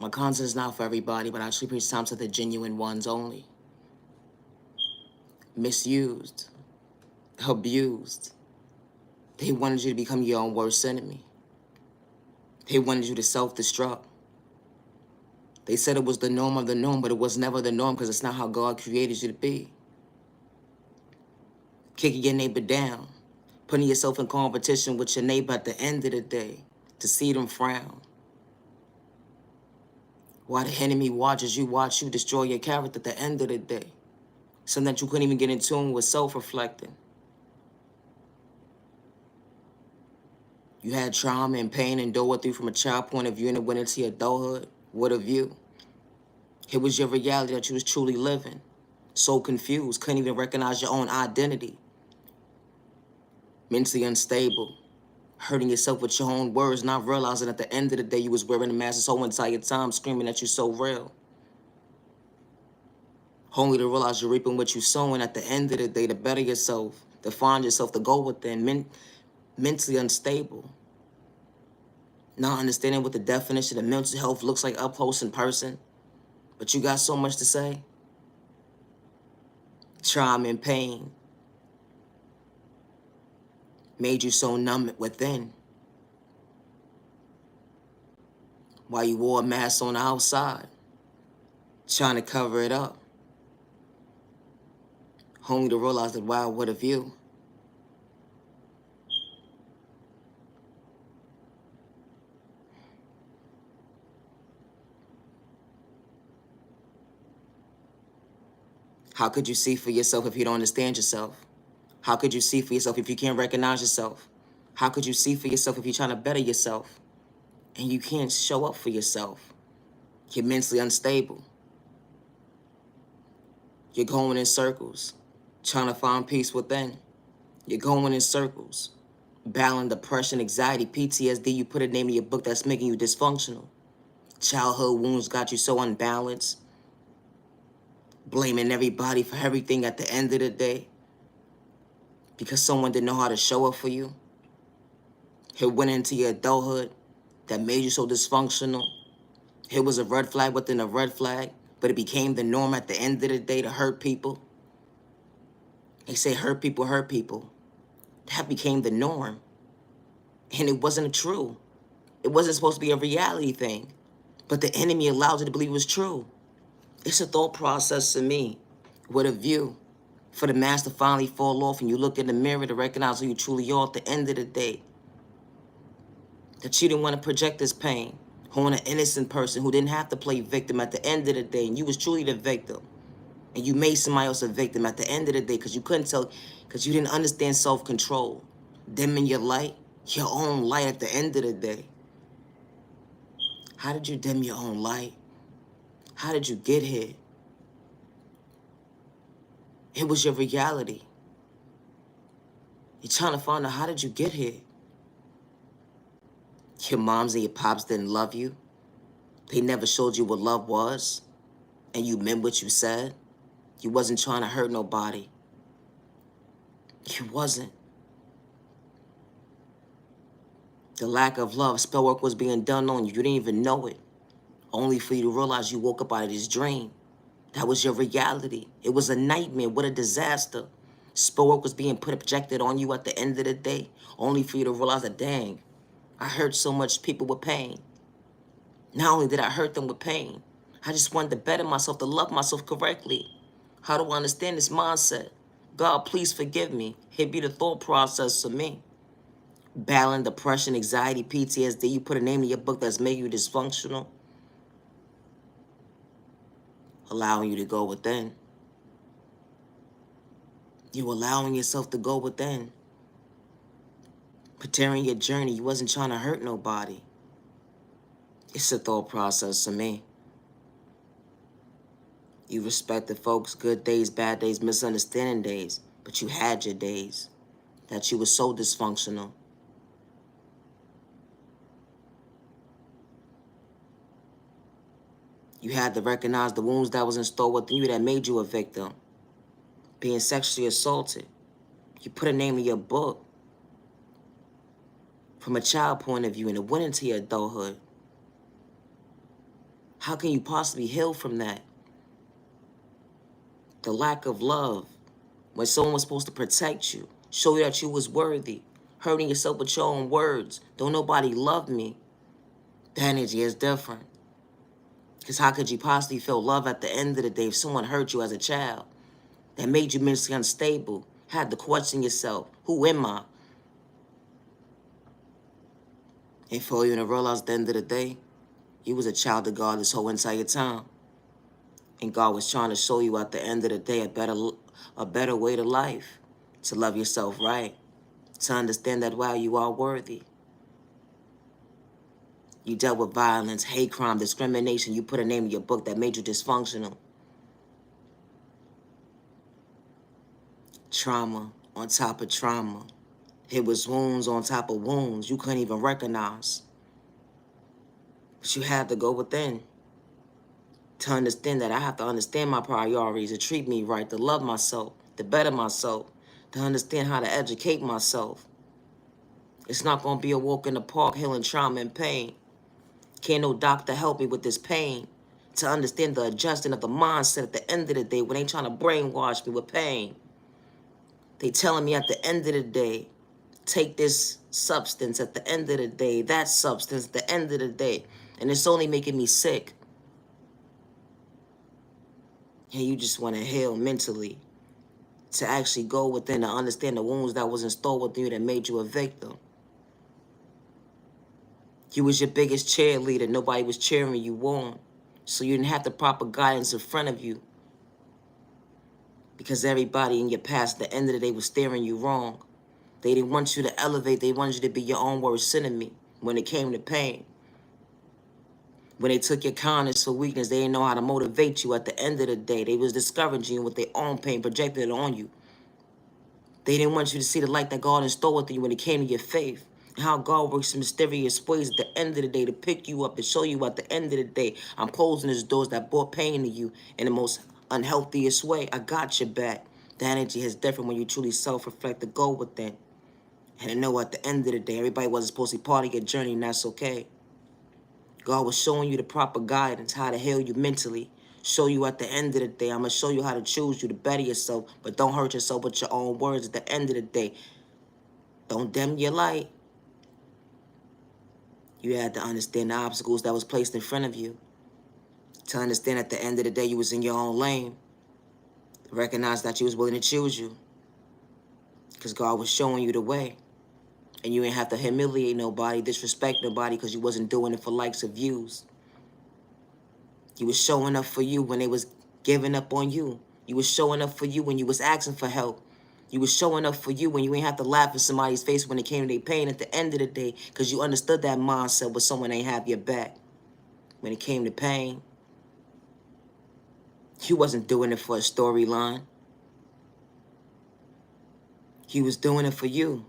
My content is not for everybody, but I actually preach time to the genuine ones only. Misused, abused. They wanted you to become your own worst enemy. They wanted you to self-destruct. They said it was the norm of the norm, but it was never the norm because it's not how God created you to be. Kicking your neighbor down, putting yourself in competition with your neighbor at the end of the day to see them frown. While the enemy watch you destroy your character at the end of the day. Something that you couldn't even get in tune with self-reflecting. You had trauma and pain endured through from a child point of view and it went into your adulthood. What of you? It was your reality that you was truly living. So confused, couldn't even recognize your own identity. Mentally unstable, hurting yourself with your own words, not realizing at the end of the day you was wearing a mask this whole entire time, screaming that you so real. Only to realize you're reaping what you're sowing at the end of the day to better yourself, to find yourself, to go within, mentally unstable. Not understanding what the definition of mental health looks like up close in person, but you got so much to say. Trauma and pain made you so numb within. While you wore a mask on the outside, trying to cover it up. Only to realize that, wow, what a view. How could you see for yourself if you don't understand yourself? How could you see for yourself if you can't recognize yourself? How could you see for yourself if you're trying to better yourself and you can't show up for yourself? You're mentally unstable. You're going in circles, trying to find peace within. You're going in circles, battling depression, anxiety, PTSD. You put a name in your book that's making you dysfunctional. Childhood wounds got you so unbalanced. Blaming everybody for everything at the end of the day because someone didn't know how to show up for you. It went into your adulthood that made you so dysfunctional. It was a red flag within a red flag, but it became the norm at the end of the day to hurt people. They say hurt people hurt people. That became the norm. And it wasn't true. It wasn't supposed to be a reality thing, but the enemy allowed you to believe it was true. It's a thought process to me with a view for the mask to finally fall off and you look in the mirror to recognize who you truly are at the end of the day. That you didn't want to project this pain on an innocent person who didn't have to play victim at the end of the day, and you was truly the victim. And you made somebody else a victim at the end of the day because you couldn't tell, because you didn't understand self-control. Dimming your light, your own light at the end of the day. How did you dim your own light? How did you get here? It was your reality. You're trying to find out, how did you get here? Your moms and your pops didn't love you. They never showed you what love was. And you meant what you said. You wasn't trying to hurt nobody. You wasn't. The lack of love, spell work was being done on you. You didn't even know it. Only for you to realize you woke up out of this dream. That was your reality. It was a nightmare. What a disaster. Spell work was being projected on you at the end of the day. Only for you to realize that, dang, I hurt so much people with pain. Not only did I hurt them with pain, I just wanted to better myself, to love myself correctly. How do I understand this mindset? God, please forgive me. It be the thought process for me. Battling depression, anxiety, PTSD. You put a name in your book that's making you dysfunctional. Allowing you to go within. You allowing yourself to go within. Preparing your journey. You wasn't trying to hurt nobody. It's a thought process for me. You respected folks' good days, bad days, misunderstanding days, but you had your days that you were so dysfunctional. You had to recognize the wounds that was installed within you that made you a victim. Being sexually assaulted. You put a name in your book from a child point of view and it went into your adulthood. How can you possibly heal from that? The lack of love. When someone was supposed to protect you, show you that you was worthy, hurting yourself with your own words. Don't nobody love me. The energy is different. Because how could you possibly feel love at the end of the day if someone hurt you as a child? That made you mentally unstable. Had to question yourself. Who am I? And for you to realize at the end of the day, you was a child of God this whole entire time. And God was trying to show you at the end of the day a better way to life. To love yourself right. To understand that, wow, you are worthy. You dealt with violence, hate crime, discrimination. You put a name in your book that made you dysfunctional. Trauma on top of trauma. It was wounds on top of wounds you couldn't even recognize. But you had to go within to understand that I have to understand my priorities, to treat me right, to love myself, to better myself, to understand how to educate myself. It's not going to be a walk in the park healing trauma and pain. Can't no doctor help me with this pain. To understand the adjusting of the mindset at the end of the day when they trying to brainwash me with pain. They telling me at the end of the day, take this substance at the end of the day, that substance at the end of the day. And it's only making me sick. And you just want to heal mentally. To actually go within and understand the wounds that was installed within you that made you a victim. You was your biggest cheerleader. Nobody was cheering you on. So you didn't have the proper guidance in front of you. Because everybody in your past, at the end of the day, was steering you wrong. They didn't want you to elevate. They wanted you to be your own worst enemy when it came to pain. When they took your kindness for weakness, they didn't know how to motivate you at the end of the day. They was discouraging you with their own pain, projected it on you. They didn't want you to see the light that God installed within you when it came to your faith. And how God works in mysterious ways at the end of the day to pick you up, to show you at the end of the day, I'm closing these doors that brought pain to you in the most unhealthiest way. I got your back. The energy is different when you truly self-reflect to go within. And to know at the end of the day, everybody wasn't supposed to be part of your journey, and that's okay. God was showing you the proper guidance, how to heal you mentally. Show you at the end of the day, I'm going to show you how to choose you to better yourself, but don't hurt yourself with your own words at the end of the day. Don't dim your light. You had to understand the obstacles that was placed in front of you. To understand at the end of the day, you was in your own lane. Recognize that you was willing to choose you. Because God was showing you the way. And you ain't have to humiliate nobody, disrespect nobody, because you wasn't doing it for likes of views. You was showing up for you when they was giving up on you. You was showing up for you when you was asking for help. You was showing up for you when you ain't have to laugh in somebody's face when it came to their pain at the end of the day, because you understood that mindset when someone ain't have your back. When it came to pain, you wasn't doing it for a storyline. You was doing it for you.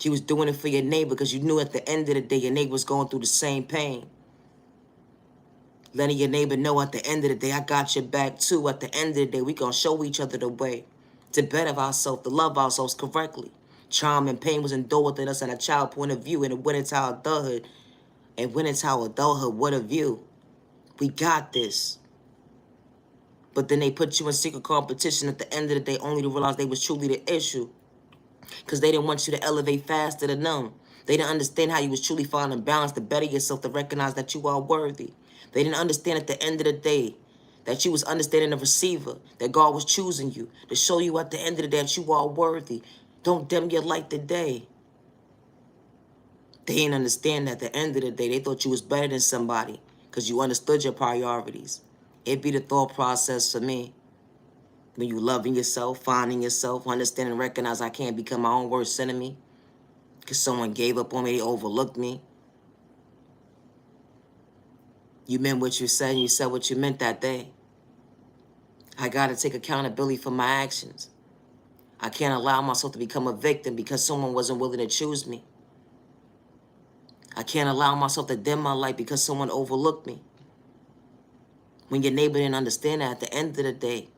You was doing it for your neighbor because you knew at the end of the day your neighbor was going through the same pain. Letting your neighbor know at the end of the day, I got your back too. At the end of the day, we gonna show each other the way to better ourselves, to love ourselves correctly. Trauma and pain was endured within us at a child point of view, and it went into our adulthood. And went into our adulthood, what a view. We got this. But then they put you in secret competition at the end of the day only to realize they was truly the issue. Because they didn't want you to elevate faster than them. They didn't understand how you was truly finding balance to better yourself, to recognize that you are worthy. They didn't understand at the end of the day that you was understanding the receiver, that God was choosing you to show you at the end of the day that you are worthy. Don't dim your light today. They didn't understand that at the end of the day, they thought you was better than somebody because you understood your priorities. It'd be the thought process for me. When you loving yourself, finding yourself, understanding, recognize I can't become my own worst enemy because someone gave up on me, they overlooked me. You meant what you said, and you said what you meant that day. I got to take accountability for my actions. I can't allow myself to become a victim because someone wasn't willing to choose me. I can't allow myself to dim my light because someone overlooked me. When your neighbor didn't understand that at the end of the day,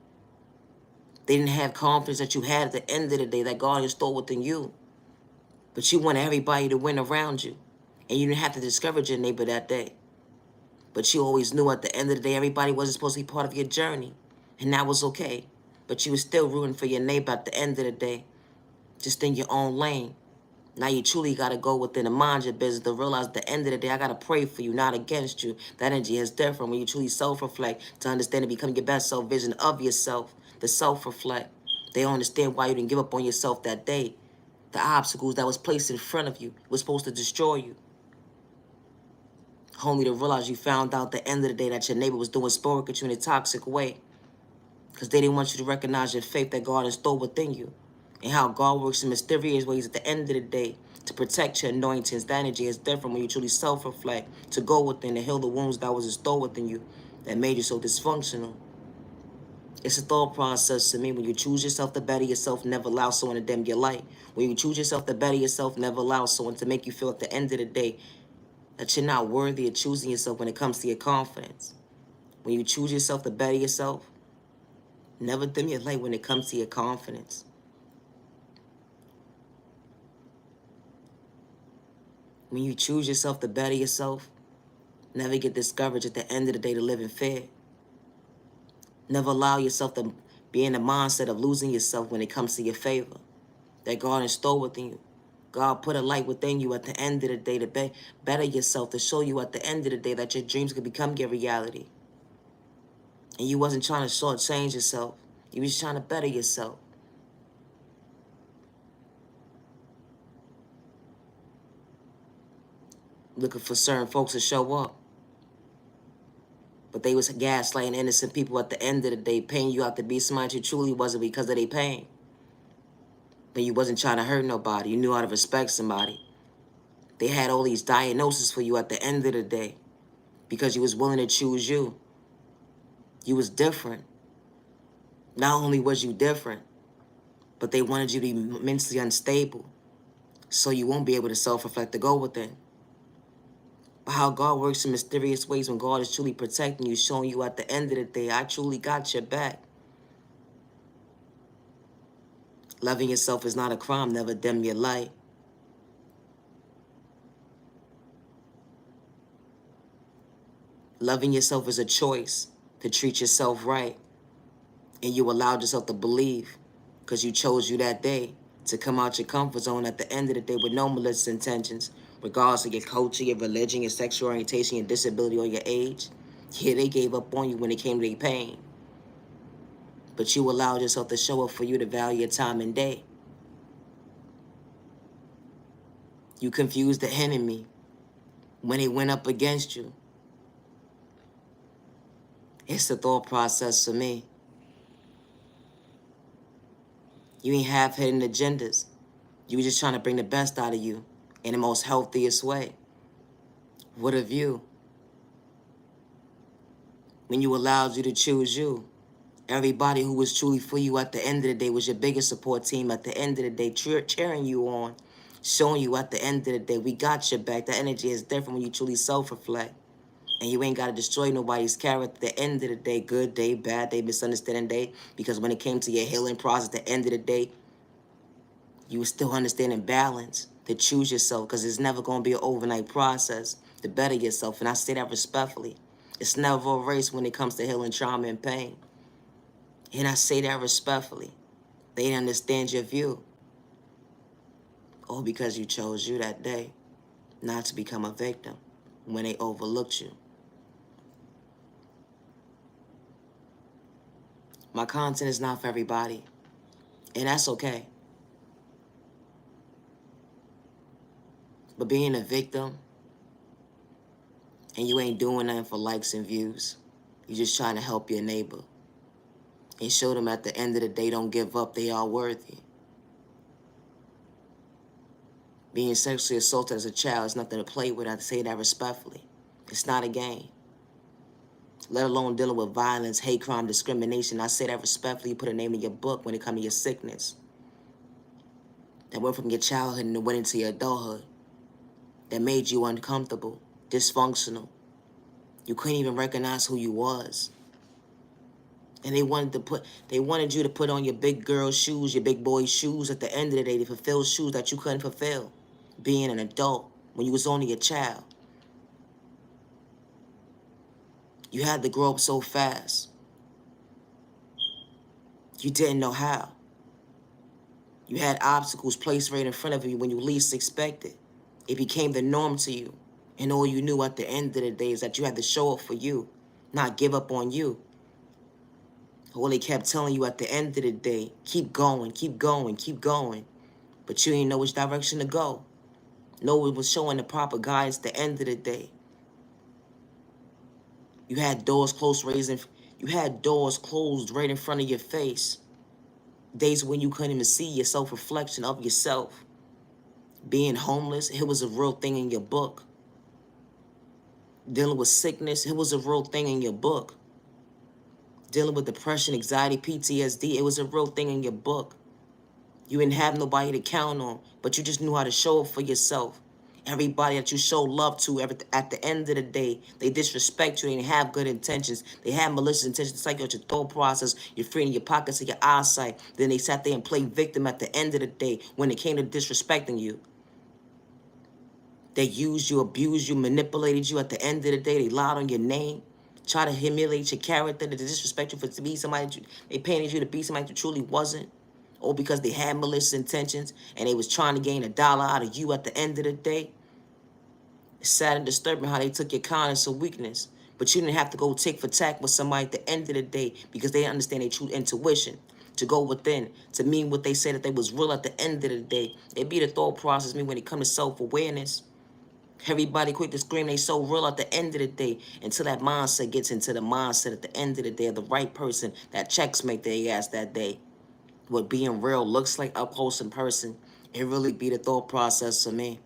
they didn't have confidence that you had at the end of the day that God installed within you. But you wanted everybody to win around you. And you didn't have to discourage your neighbor that day. But you always knew at the end of the day, everybody wasn't supposed to be part of your journey. And that was okay. But you was still rooting for your neighbor at the end of the day, just in your own lane. Now you truly got to go within and mind your business to realize at the end of the day, I got to pray for you, not against you. That energy is different when you truly self-reflect to understand and become your best self-vision of yourself, the self-reflect. They don't understand why you didn't give up on yourself that day. The obstacles that was placed in front of you was supposed to destroy you. Only to realize you found out at the end of the day that your neighbor was doing sport at you in a toxic way. Because they didn't want you to recognize your faith that God installed within you. And how God works in mysterious ways at the end of the day to protect your anointings. That energy is different when you truly self-reflect, to go within and heal the wounds that was installed within you that made you so dysfunctional. It's a thought process to me. When you choose yourself to better yourself, never allow someone to dim your light. When you choose yourself to better yourself, never allow someone to make you feel at the end of the day that you're not worthy of choosing yourself when it comes to your confidence. When you choose yourself to better yourself, never dim your light when it comes to your confidence. When you choose yourself to better yourself, never get discouraged at the end of the day to live in fear. Never allow yourself to be in the mindset of losing yourself when it comes to your favor that God installed within you. God put a light within you at the end of the day to better yourself, to show you at the end of the day that your dreams could become your reality. And you wasn't trying to shortchange yourself. You was trying to better yourself. Looking for certain folks to show up. But they was gaslighting innocent people at the end of the day, paying you out to be somebody you truly wasn't because of their pain. But you wasn't trying to hurt nobody. You knew how to respect somebody. They had all these diagnoses for you at the end of the day because you was willing to choose you. You was different. Not only was you different, but they wanted you to be mentally unstable so you won't be able to self-reflect to go within. But how God works in mysterious ways when God is truly protecting you, showing you at the end of the day, I truly got your back. Loving yourself is not a crime. Never dim your light. Loving yourself is a choice to treat yourself right. And you allowed yourself to believe because you chose you that day to come out your comfort zone at the end of the day with no malicious intentions, regardless of your culture, your religion, your sexual orientation, your disability, or your age. Yeah, they gave up on you when it came to their pain. But you allowed yourself to show up for you to value your time and day. You confused the enemy when he went up against you. It's the thought process for me. You ain't have hidden agendas. You were just trying to bring the best out of you in the most healthiest way. What of you? When you allowed you to choose you, everybody who was truly for you at the end of the day was your biggest support team at the end of the day, cheering you on, showing you at the end of the day, we got your back. The energy is different when you truly self-reflect. And you ain't got to destroy nobody's character at the end of the day, good day, bad day, misunderstanding day. Because when it came to your healing process at the end of the day, you were still understanding balance to choose yourself, because it's never going to be an overnight process to better yourself. And I say that respectfully. It's never a race when it comes to healing trauma and pain. And I say that respectfully. They didn't understand your view. All because you chose you that day not to become a victim when they overlooked you. My content is not for everybody, and that's okay. But being a victim and you ain't doing nothing for likes and views, you're just trying to help your neighbor and show them at the end of the day, don't give up, they are worthy. Being sexually assaulted as a child is nothing to play with. I say that respectfully. It's not a game. Let alone dealing with violence, hate crime, discrimination. I say that respectfully. You put a name in your book when it comes to your sickness. That went from your childhood and went into your adulthood. That made you uncomfortable, dysfunctional. You couldn't even recognize who you was. And they wanted you to put on your big girl shoes, your big boy shoes at the end of the day to fulfill shoes that you couldn't fulfill. Being an adult when you was only a child. You had to grow up so fast. You didn't know how. You had obstacles placed right in front of you when you least expected. It became the norm to you. And all you knew at the end of the day is that you had to show up for you, not give up on you. All they kept telling you at the end of the day, keep going, keep going, keep going. But you didn't know which direction to go. No one was showing the proper guidance at the end of the day. You had doors closed right in front of your face. Days when you couldn't even see your self-reflection of yourself. Being homeless, it was a real thing in your book. Dealing with sickness, it was a real thing in your book. Dealing with depression, anxiety, PTSD, it was a real thing in your book. You didn't have nobody to count on, but you just knew how to show up for yourself. Everybody that you show love to, at the end of the day, they disrespect you. They didn't have good intentions. They had malicious intentions. It's like your thought process. You're free in your pockets of your eyesight. Then they sat there and played victim at the end of the day when it came to disrespecting you. They used you, abused you, manipulated you. At the end of the day, they lied on your name, try to humiliate your character, to disrespect you for to be somebody they painted you to be somebody you truly wasn't. Or because they had malicious intentions and they was trying to gain $1 out of you at the end of the day. It's sad and disturbing how they took your kindness or weakness. But you didn't have to go tick for tack with somebody at the end of the day because they didn't understand their true intuition. To go within, to mean what they said that they was real at the end of the day. It be the thought process me when it comes to self-awareness. Everybody quick to scream they so real at the end of the day until that mindset gets into the mindset at the end of the day of the right person that checkmate their ass that day. What being real looks like up close in person, it really be the thought process for me.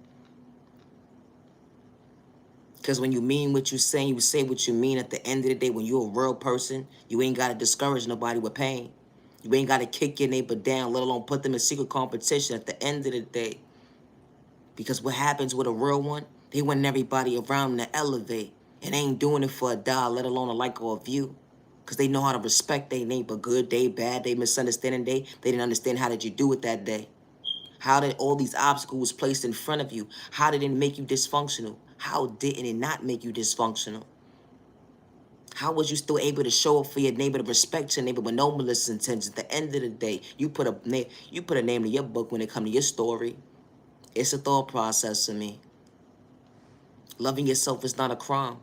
Because when you mean what you say what you mean at the end of the day. When you're a real person, you ain't got to discourage nobody with pain. You ain't got to kick your neighbor down, let alone put them in secret competition at the end of the day. Because what happens with a real one, they want everybody around them to elevate. And they ain't doing it for $1, let alone a like or a view. Because they know how to respect their neighbor. Good day, bad day, misunderstanding day. They didn't understand how did you do it that day. How did all these obstacles placed in front of you, how did it make you dysfunctional? How didn't it not make you dysfunctional? How was you still able to show up for your neighbor, to respect your neighbor with no malicious intentions? At the end of the day, you put a name in your book when it comes to your story. It's a thought process to me. Loving yourself is not a crime.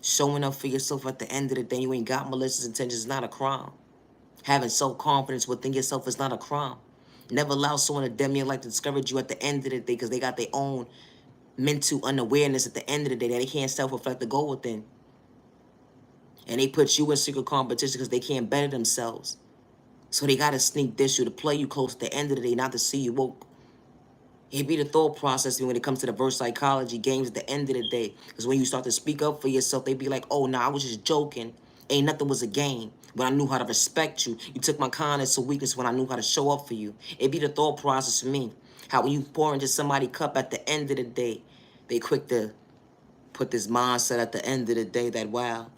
Showing up for yourself at the end of the day, you ain't got malicious intentions, is not a crime. Having self-confidence within yourself is not a crime. Never allow someone to dim your light to discourage you at the end of the day because they got their own mental unawareness at the end of the day that they can't self-reflect to go within. And they put you in secret competition because they can't better themselves. So they got to sneak this you to play you close at the end of the day, not to see you woke. It be the thought process when it comes to the verse psychology games at the end of the day. Because when you start to speak up for yourself, they be like, oh, nah, I was just joking. Ain't nothing was a game. When I knew how to respect you, you took my kindness or weakness when I knew how to show up for you. It be the thought process for me. How when you pour into somebody's cup at the end of the day, they quick to put this mindset at the end of the day that, wow,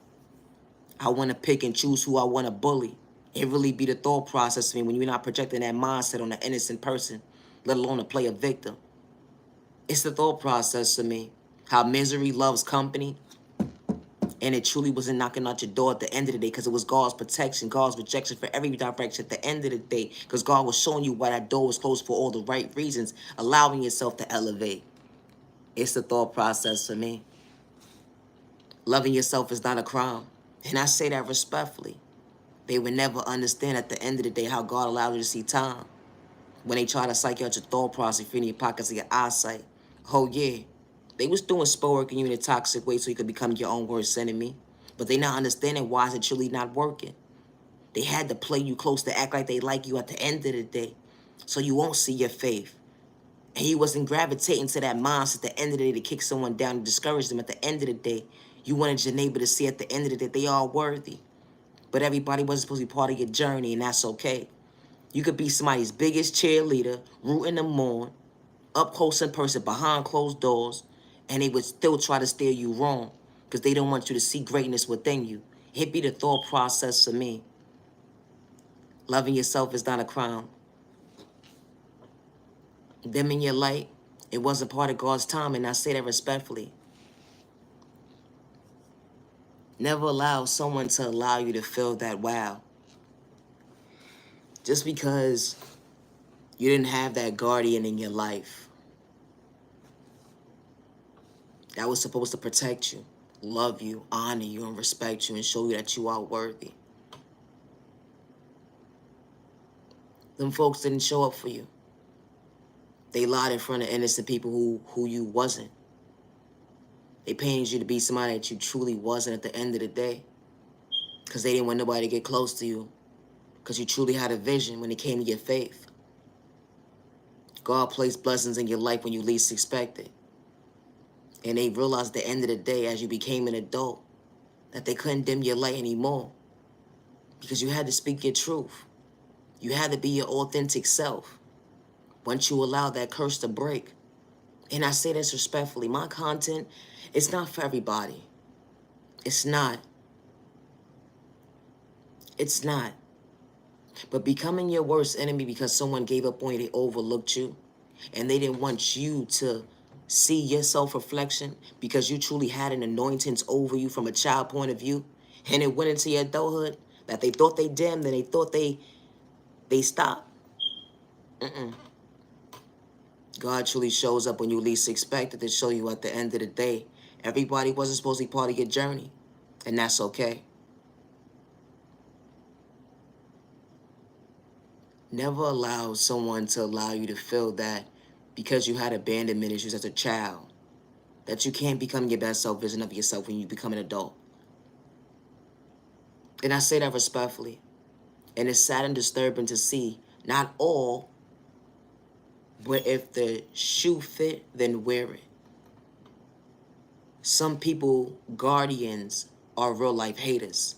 I want to pick and choose who I want to bully. It really be the thought process for me when you're not projecting that mindset on an innocent person, let alone to play a victim. It's the thought process to me. How misery loves company. And it truly wasn't knocking out your door at the end of the day because it was God's protection, God's rejection for every direction at the end of the day. Because God was showing you why that door was closed for all the right reasons, allowing yourself to elevate. It's the thought process for me. Loving yourself is not a crime. And I say that respectfully. They would never understand at the end of the day how God allowed you to see time. When they try to psych out your thought process, feeding your pockets of your eyesight. Oh, yeah. They was doing spell working you in a toxic way so you could become your own worst enemy. But they not understanding why is it truly not working. They had to play you close to act like they like you at the end of the day. So you won't see your faith. And you wasn't gravitating to that mindset at the end of the day to kick someone down and discourage them at the end of the day. You wanted your neighbor to see at the end of the day they are worthy. But everybody wasn't supposed to be part of your journey, and that's okay. You could be somebody's biggest cheerleader, rooting them on, up close in person, behind closed doors, and they would still try to steer you wrong because they don't want you to see greatness within you. It be the thought process for me. Loving yourself is not a crime. Dimming your light, it wasn't part of God's time, and I say that respectfully. Never allow someone to allow you to feel that wow. Just because you didn't have that guardian in your life that was supposed to protect you, love you, honor you, and respect you, and show you that you are worthy. Them folks didn't show up for you. They lied in front of innocent people who you wasn't. They painted you to be somebody that you truly wasn't at the end of the day. Because they didn't want nobody to get close to you. Because you truly had a vision when it came to your faith. God placed blessings in your life when you least expected. And they realized at the end of the day, as you became an adult, that they couldn't dim your light anymore. Because you had to speak your truth. You had to be your authentic self. Once you allow that curse to break. And I say this respectfully, my content, it's not for everybody. It's not. It's not. But becoming your worst enemy because someone gave up on you, they overlooked you, and they didn't want you to see your self-reflection because you truly had an anointings over you from a child point of view, and it went into your adulthood that they thought they dimmed and they thought they stopped. God truly shows up when you least expect it to show you at the end of the day. Everybody wasn't supposed to be part of your journey, and that's okay. Never allow someone to allow you to feel that because you had abandonment issues as a child, that you can't become your best self vision of yourself when you become an adult. And I say that respectfully. And it's sad and disturbing to see not all, but if the shoe fit, then wear it. Some people, guardians, are real life haters.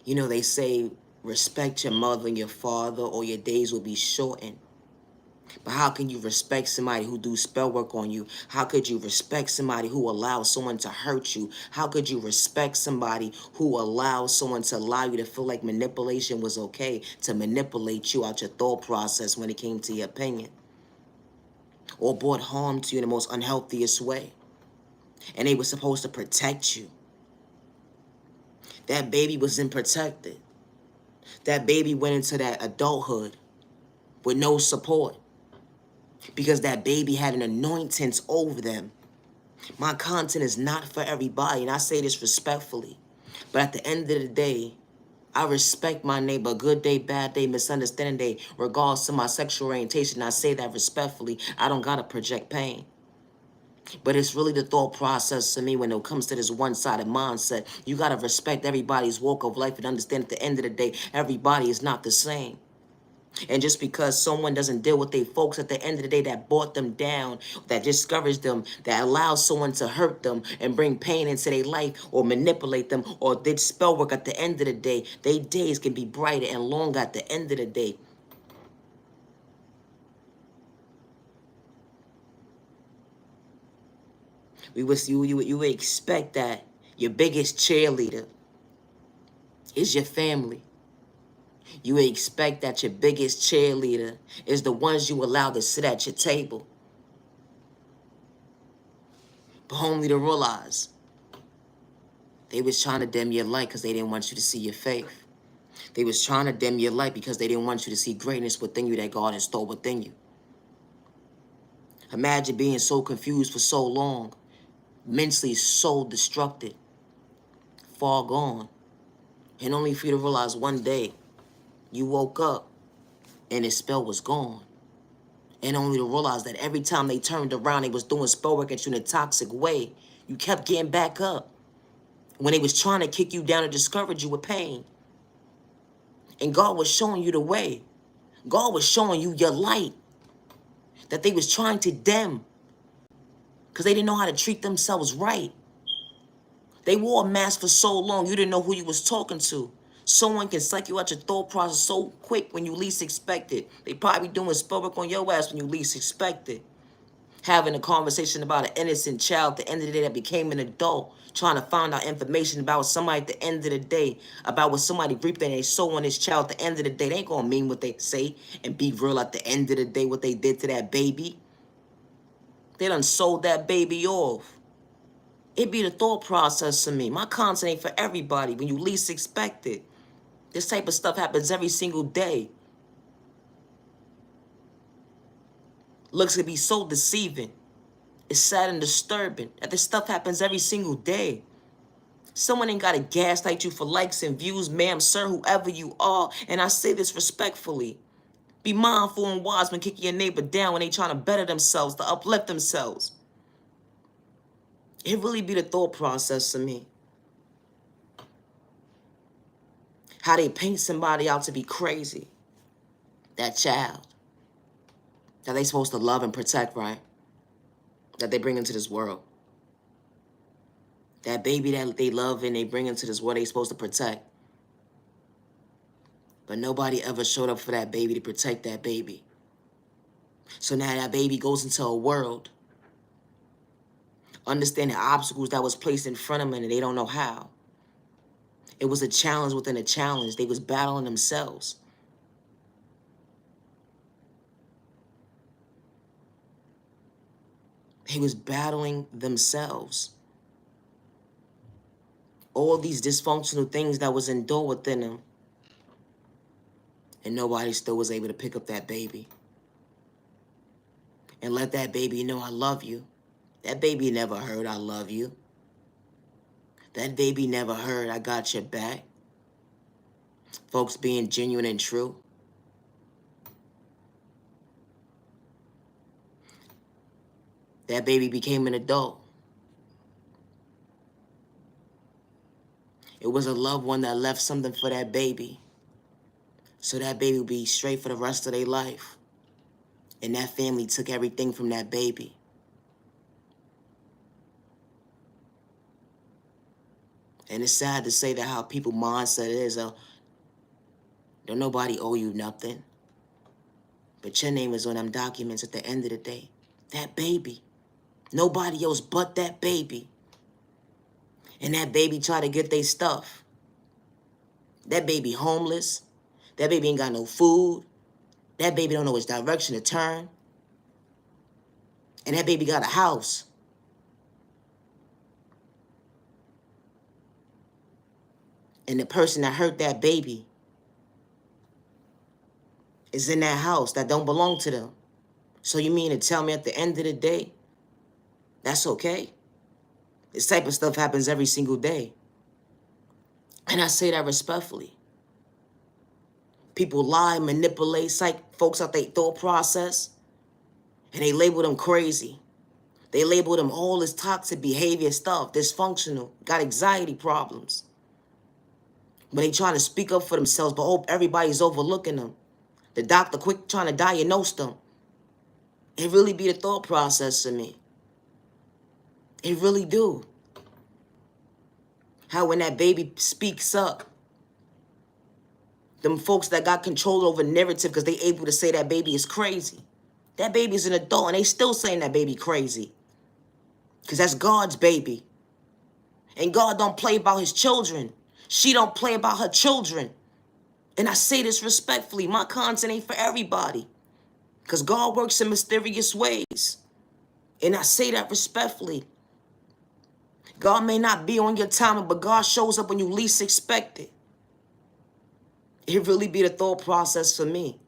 You know, they say respect your mother and your father or your days will be shortened. But how can you respect somebody who do spell work on you? How could you respect somebody who allows someone to hurt you? How could you respect somebody who allows someone to allow you to feel like manipulation was okay, to manipulate you out your thought process when it came to your opinion? Or brought harm to you in the most unhealthiest way? And they were supposed to protect you. That baby wasn't protected. That baby went into that adulthood with no support. Because that baby had an anointings over them. My content is not for everybody, and I say this respectfully. But at the end of the day, I respect my neighbor, good day, bad day, misunderstanding day, regardless of my sexual orientation. I say that respectfully. I don't gotta project pain. But it's really the thought process to me when it comes to this one-sided mindset. You gotta respect everybody's walk of life and understand at the end of the day, everybody is not the same. And just because someone doesn't deal with their folks at the end of the day that brought them down, that discouraged them, that allows someone to hurt them and bring pain into their life or manipulate them or did spell work at the end of the day, their days can be brighter and longer at the end of the day. You would expect that your biggest cheerleader is your family. You would expect that your biggest cheerleader is the ones you allow to sit at your table. But only to realize they was trying to dim your light because they didn't want you to see your faith. They was trying to dim your light because they didn't want you to see greatness within you that God installed within you. Imagine being so confused for so long, mentally so destructed, far gone, and only for you to realize one day you woke up and his spell was gone. And only to realize that every time they turned around, they was doing spell work at you in a toxic way. You kept getting back up when they was trying to kick you down and discourage you with pain. And God was showing you the way. God was showing you your light that they was trying to dim because they didn't know how to treat themselves right. They wore a mask for so long, you didn't know who you was talking to. Someone can psych you out your thought process so quick when you least expect it. They probably doing spell work on your ass when you least expect it. Having a conversation about an innocent child at the end of the day that became an adult, trying to find out information about somebody at the end of the day, about what somebody reaped and they sow on this child at the end of the day. They ain't gonna mean what they say and be real at the end of the day what they did to that baby. They done sold that baby off. It be the thought process to me. My content ain't for everybody when you least expect it. This type of stuff happens every single day. Looks can be so deceiving. It's sad and disturbing that this stuff happens every single day. Someone ain't gotta gaslight you for likes and views, ma'am, sir, whoever you are. And I say this respectfully. Be mindful and wise when kicking your neighbor down when they trying to better themselves, to uplift themselves. It really be the thought process to me. How they paint somebody out to be crazy. That child that they supposed to love and protect, right? That they bring into this world. That baby that they love and they bring into this world they supposed to protect. But nobody ever showed up for that baby to protect that baby. So now that baby goes into a world, understanding obstacles that was placed in front of them and they don't know how. It was a challenge within a challenge. They was battling themselves. They was battling themselves. All these dysfunctional things that was endured within them. And nobody still was able to pick up that baby. And let that baby know I love you. That baby never heard I love you. That baby never heard I got your back. Folks being genuine and true. That baby became an adult. It was a loved one that left something for that baby. So that baby would be straight for the rest of their life. And that family took everything from that baby. And it's sad to say that how people mindset is, don't nobody owe you nothing. But your name is on them documents at the end of the day. That baby. Nobody else but that baby. And that baby try to get their stuff. That baby homeless. That baby ain't got no food. That baby don't know which direction to turn. And that baby got a house. And the person that hurt that baby is in that house that don't belong to them. So you mean to tell me at the end of the day, that's okay? This type of stuff happens every single day. And I say that respectfully. People lie, manipulate, psych folks out their thought process, and they label them crazy. They label them all this toxic behavior stuff, dysfunctional, got anxiety problems. When they trying to speak up for themselves, but hope everybody's overlooking them. The doctor quick trying to diagnose them. It really be the thought process to me. It really do. How when that baby speaks up, them folks that got control over narrative because they able to say that baby is crazy. That baby's an adult and they still saying that baby crazy. Because that's God's baby. And God don't play about his children. She don't play about her children. And I say this respectfully. My content ain't for everybody. Because God works in mysterious ways. And I say that respectfully. God may not be on your timing, but God shows up when you least expect it. It really be the thought process for me.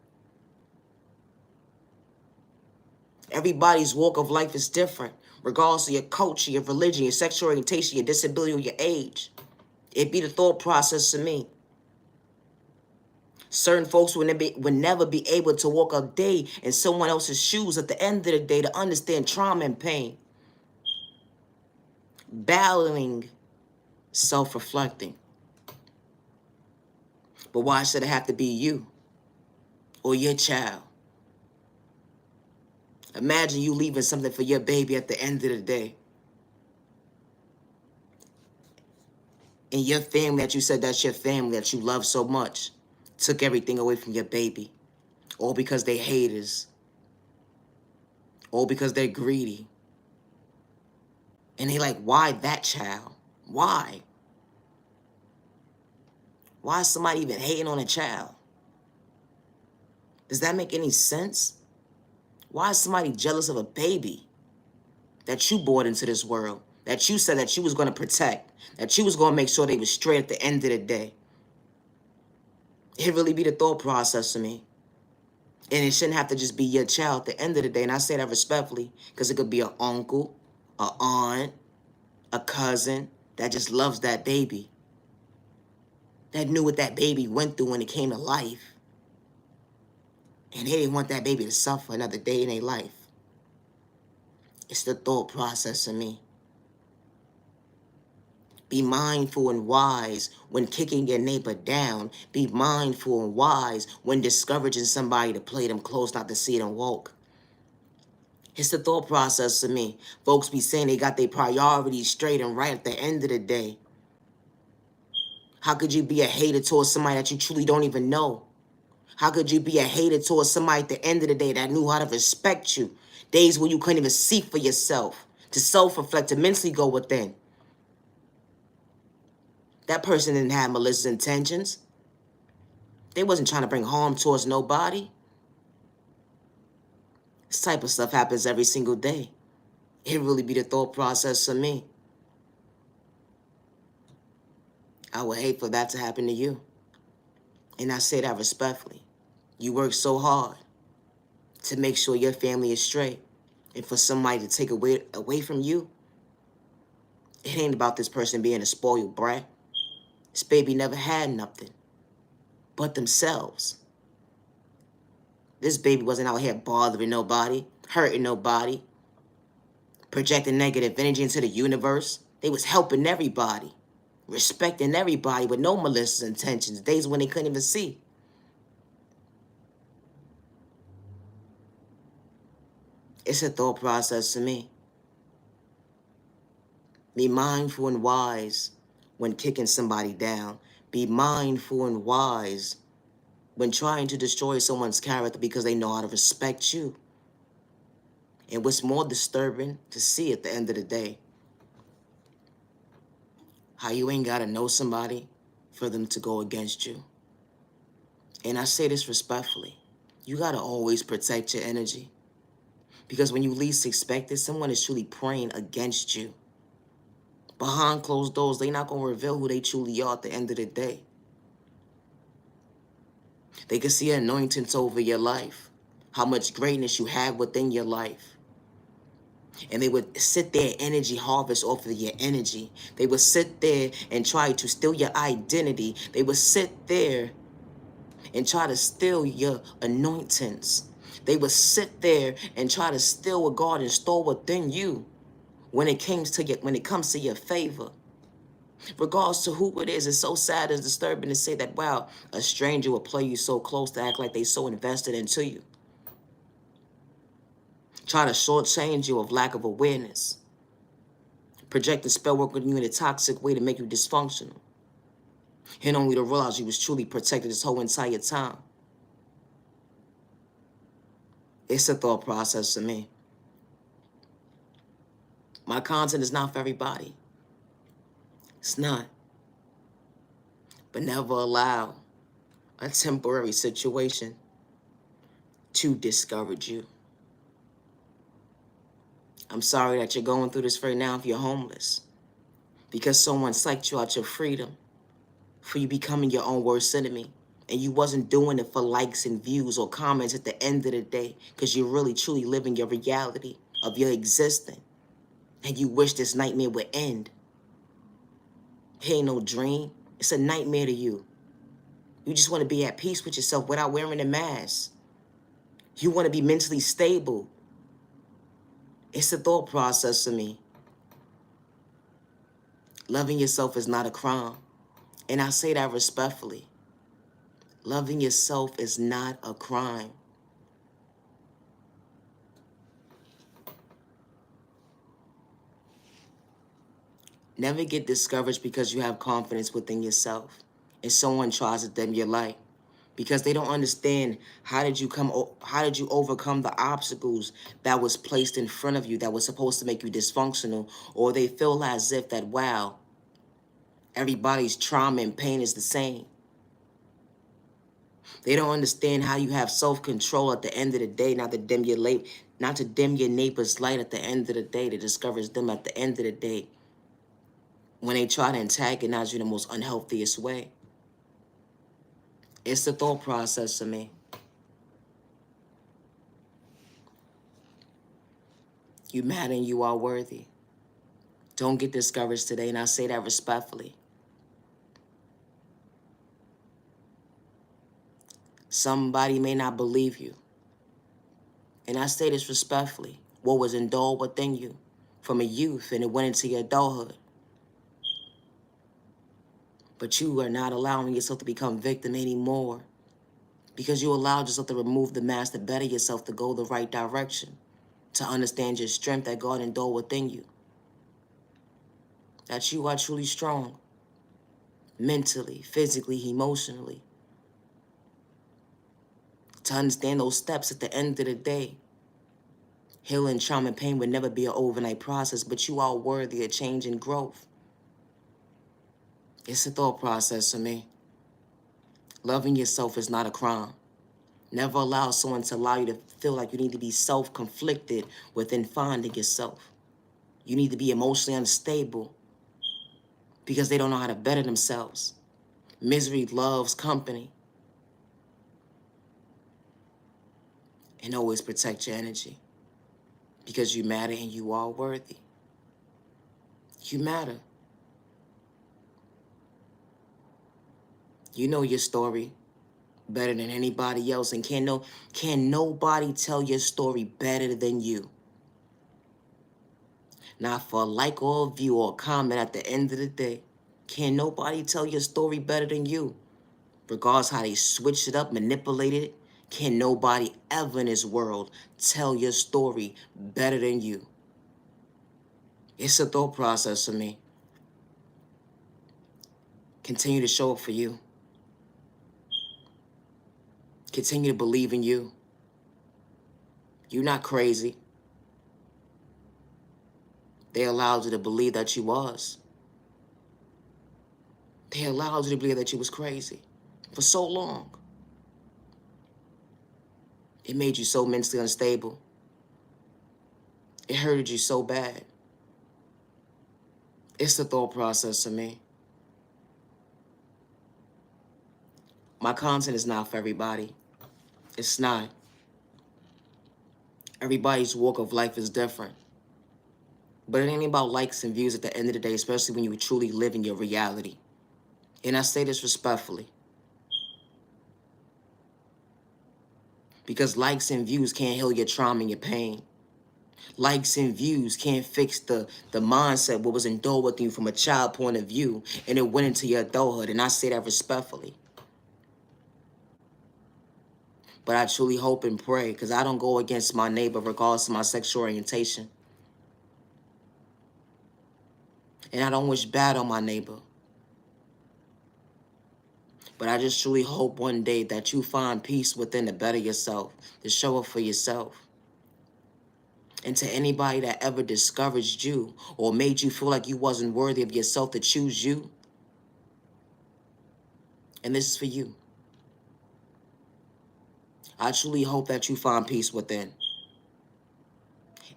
Everybody's walk of life is different, regardless of your culture, your religion, your sexual orientation, your disability, or your age. It be the thought process to me. Certain folks would never be able to walk a day in someone else's shoes at the end of the day to understand trauma and pain. Battling, self-reflecting. But why should it have to be you or your child? Imagine you leaving something for your baby at the end of the day. And your family that you said that's your family that you love so much took everything away from your baby. All because they haters. All because they're greedy. And they like, why that child? Why? Why is somebody even hating on a child? Does that make any sense? Why is somebody jealous of a baby that you brought into this world? that you said that you was going to protect, that you was going to make sure they was straight at the end of the day. It really be the thought process to me. And it shouldn't have to just be your child at the end of the day. And I say that respectfully because it could be an uncle, an aunt, a cousin that just loves that baby, that knew what that baby went through when it came to life. And they didn't want that baby to suffer another day in their life. It's the thought process of me. Be mindful and wise when kicking your neighbor down. Be mindful and wise when discouraging somebody to play them close, not to see them walk. It's the thought process of me. Folks be saying they got their priorities straight and right at the end of the day. How could you be a hater towards somebody that you truly don't even know? How could you be a hater towards somebody at the end of the day that knew how to respect you? Days when you couldn't even see for yourself, to self-reflect, to mentally go within. That person didn't have malicious intentions. They wasn't trying to bring harm towards nobody. This type of stuff happens every single day. It really be the thought process of me. I would hate for that to happen to you. And I say that respectfully. You work so hard to make sure your family is straight. And for somebody to take away from you, it ain't about this person being a spoiled brat. This baby never had nothing but themselves. This baby wasn't out here bothering nobody, hurting nobody, projecting negative energy into the universe. They was helping everybody, respecting everybody with no malicious intentions, days when they couldn't even see. It's a thought process to me. Be mindful and wise when kicking somebody down. Be mindful and wise when trying to destroy someone's character because they know how to respect you. And what's more disturbing to see at the end of the day, how you ain't gotta know somebody for them to go against you. And I say this respectfully. You gotta always protect your energy. Because when you least expect it, someone is truly praying against you. Behind closed doors, they're not gonna reveal who they truly are at the end of the day. They can see anointings over your life, how much greatness you have within your life. And they would sit there, energy harvest off of your energy. They would sit there and try to steal your identity. They would sit there and try to steal your anointings. They would sit there and try to steal what God installed within you when it comes to your favor. Regardless to who it is, it's so sad and disturbing to say that, wow, a stranger will play you so close to act like they so invested into you. Try to shortchange you of lack of awareness. Project the spell work on you in a toxic way to make you dysfunctional. And only to realize you was truly protected this whole entire time. It's a thought process to me. My content is not for everybody. It's not. But never allow a temporary situation to discourage you. I'm sorry that you're going through this right now if you're homeless. Because someone psyched you out your freedom for you becoming your own worst enemy. And you wasn't doing it for likes and views or comments at the end of the day. Because you're really truly living your reality of your existence. And you wish this nightmare would end. It ain't no dream. It's a nightmare to you. You just want to be at peace with yourself without wearing a mask. You want to be mentally stable. It's a thought process to me. Loving yourself is not a crime. And I say that respectfully. Loving yourself is not a crime. Never get discouraged because you have confidence within yourself and someone tries to dim your light. Because they don't understand how did you overcome the obstacles that was placed in front of you that was supposed to make you dysfunctional, or they feel as if that, wow, everybody's trauma and pain is the same. They don't understand how you have self-control at the end of the day, not to dim your neighbor's light at the end of the day, to discourage them at the end of the day. when they try to antagonize you in the most unhealthiest way. It's the thought process for me. You matter and you are worthy. Don't get discouraged today, and I say that respectfully. Somebody may not believe you, and I say this respectfully. What was endowed within you from a youth and it went into your adulthood. But you are not allowing yourself to become victim anymore because you allowed yourself to remove the mask to better yourself, to go the right direction, to understand your strength that God endowed within you. That you are truly strong, mentally, physically, emotionally. To understand those steps at the end of the day. Healing, trauma, and pain would never be an overnight process, but you are worthy of change and growth. It's a thought process for me. Loving yourself is not a crime. Never allow someone to allow you to feel like you need to be self-conflicted within finding yourself. You need to be emotionally unstable because they don't know how to better themselves. Misery loves company. And always protect your energy because you matter and you are worthy. You matter. You know your story better than anybody else, and can nobody tell your story better than you. Not for a like or a view or a comment at the end of the day. Can nobody tell your story better than you? Regardless how they switched it up, manipulated it, can nobody ever in this world tell your story better than you. It's a thought process for me. Continue to show up for you. Continue to believe in you. You're not crazy. They allowed you to believe that you was. They allowed you to believe that you was crazy for so long. It made you so mentally unstable. It hurted you so bad. It's the thought process for me. My content is not for everybody. It's not. Everybody's walk of life is different. But it ain't about likes and views at the end of the day, especially when you truly live in your reality. And I say this respectfully. Because likes and views can't heal your trauma and your pain. Likes and views can't fix the mindset, what was endowed with you from a child point of view, and it went into your adulthood. And I say that respectfully. But I truly hope and pray, because I don't go against my neighbor regardless of my sexual orientation. And I don't wish bad on my neighbor. But I just truly hope one day that you find peace within to better yourself, to show up for yourself. And to anybody that ever discouraged you or made you feel like you wasn't worthy of yourself to choose you, and this is for you. I truly hope that you find peace within.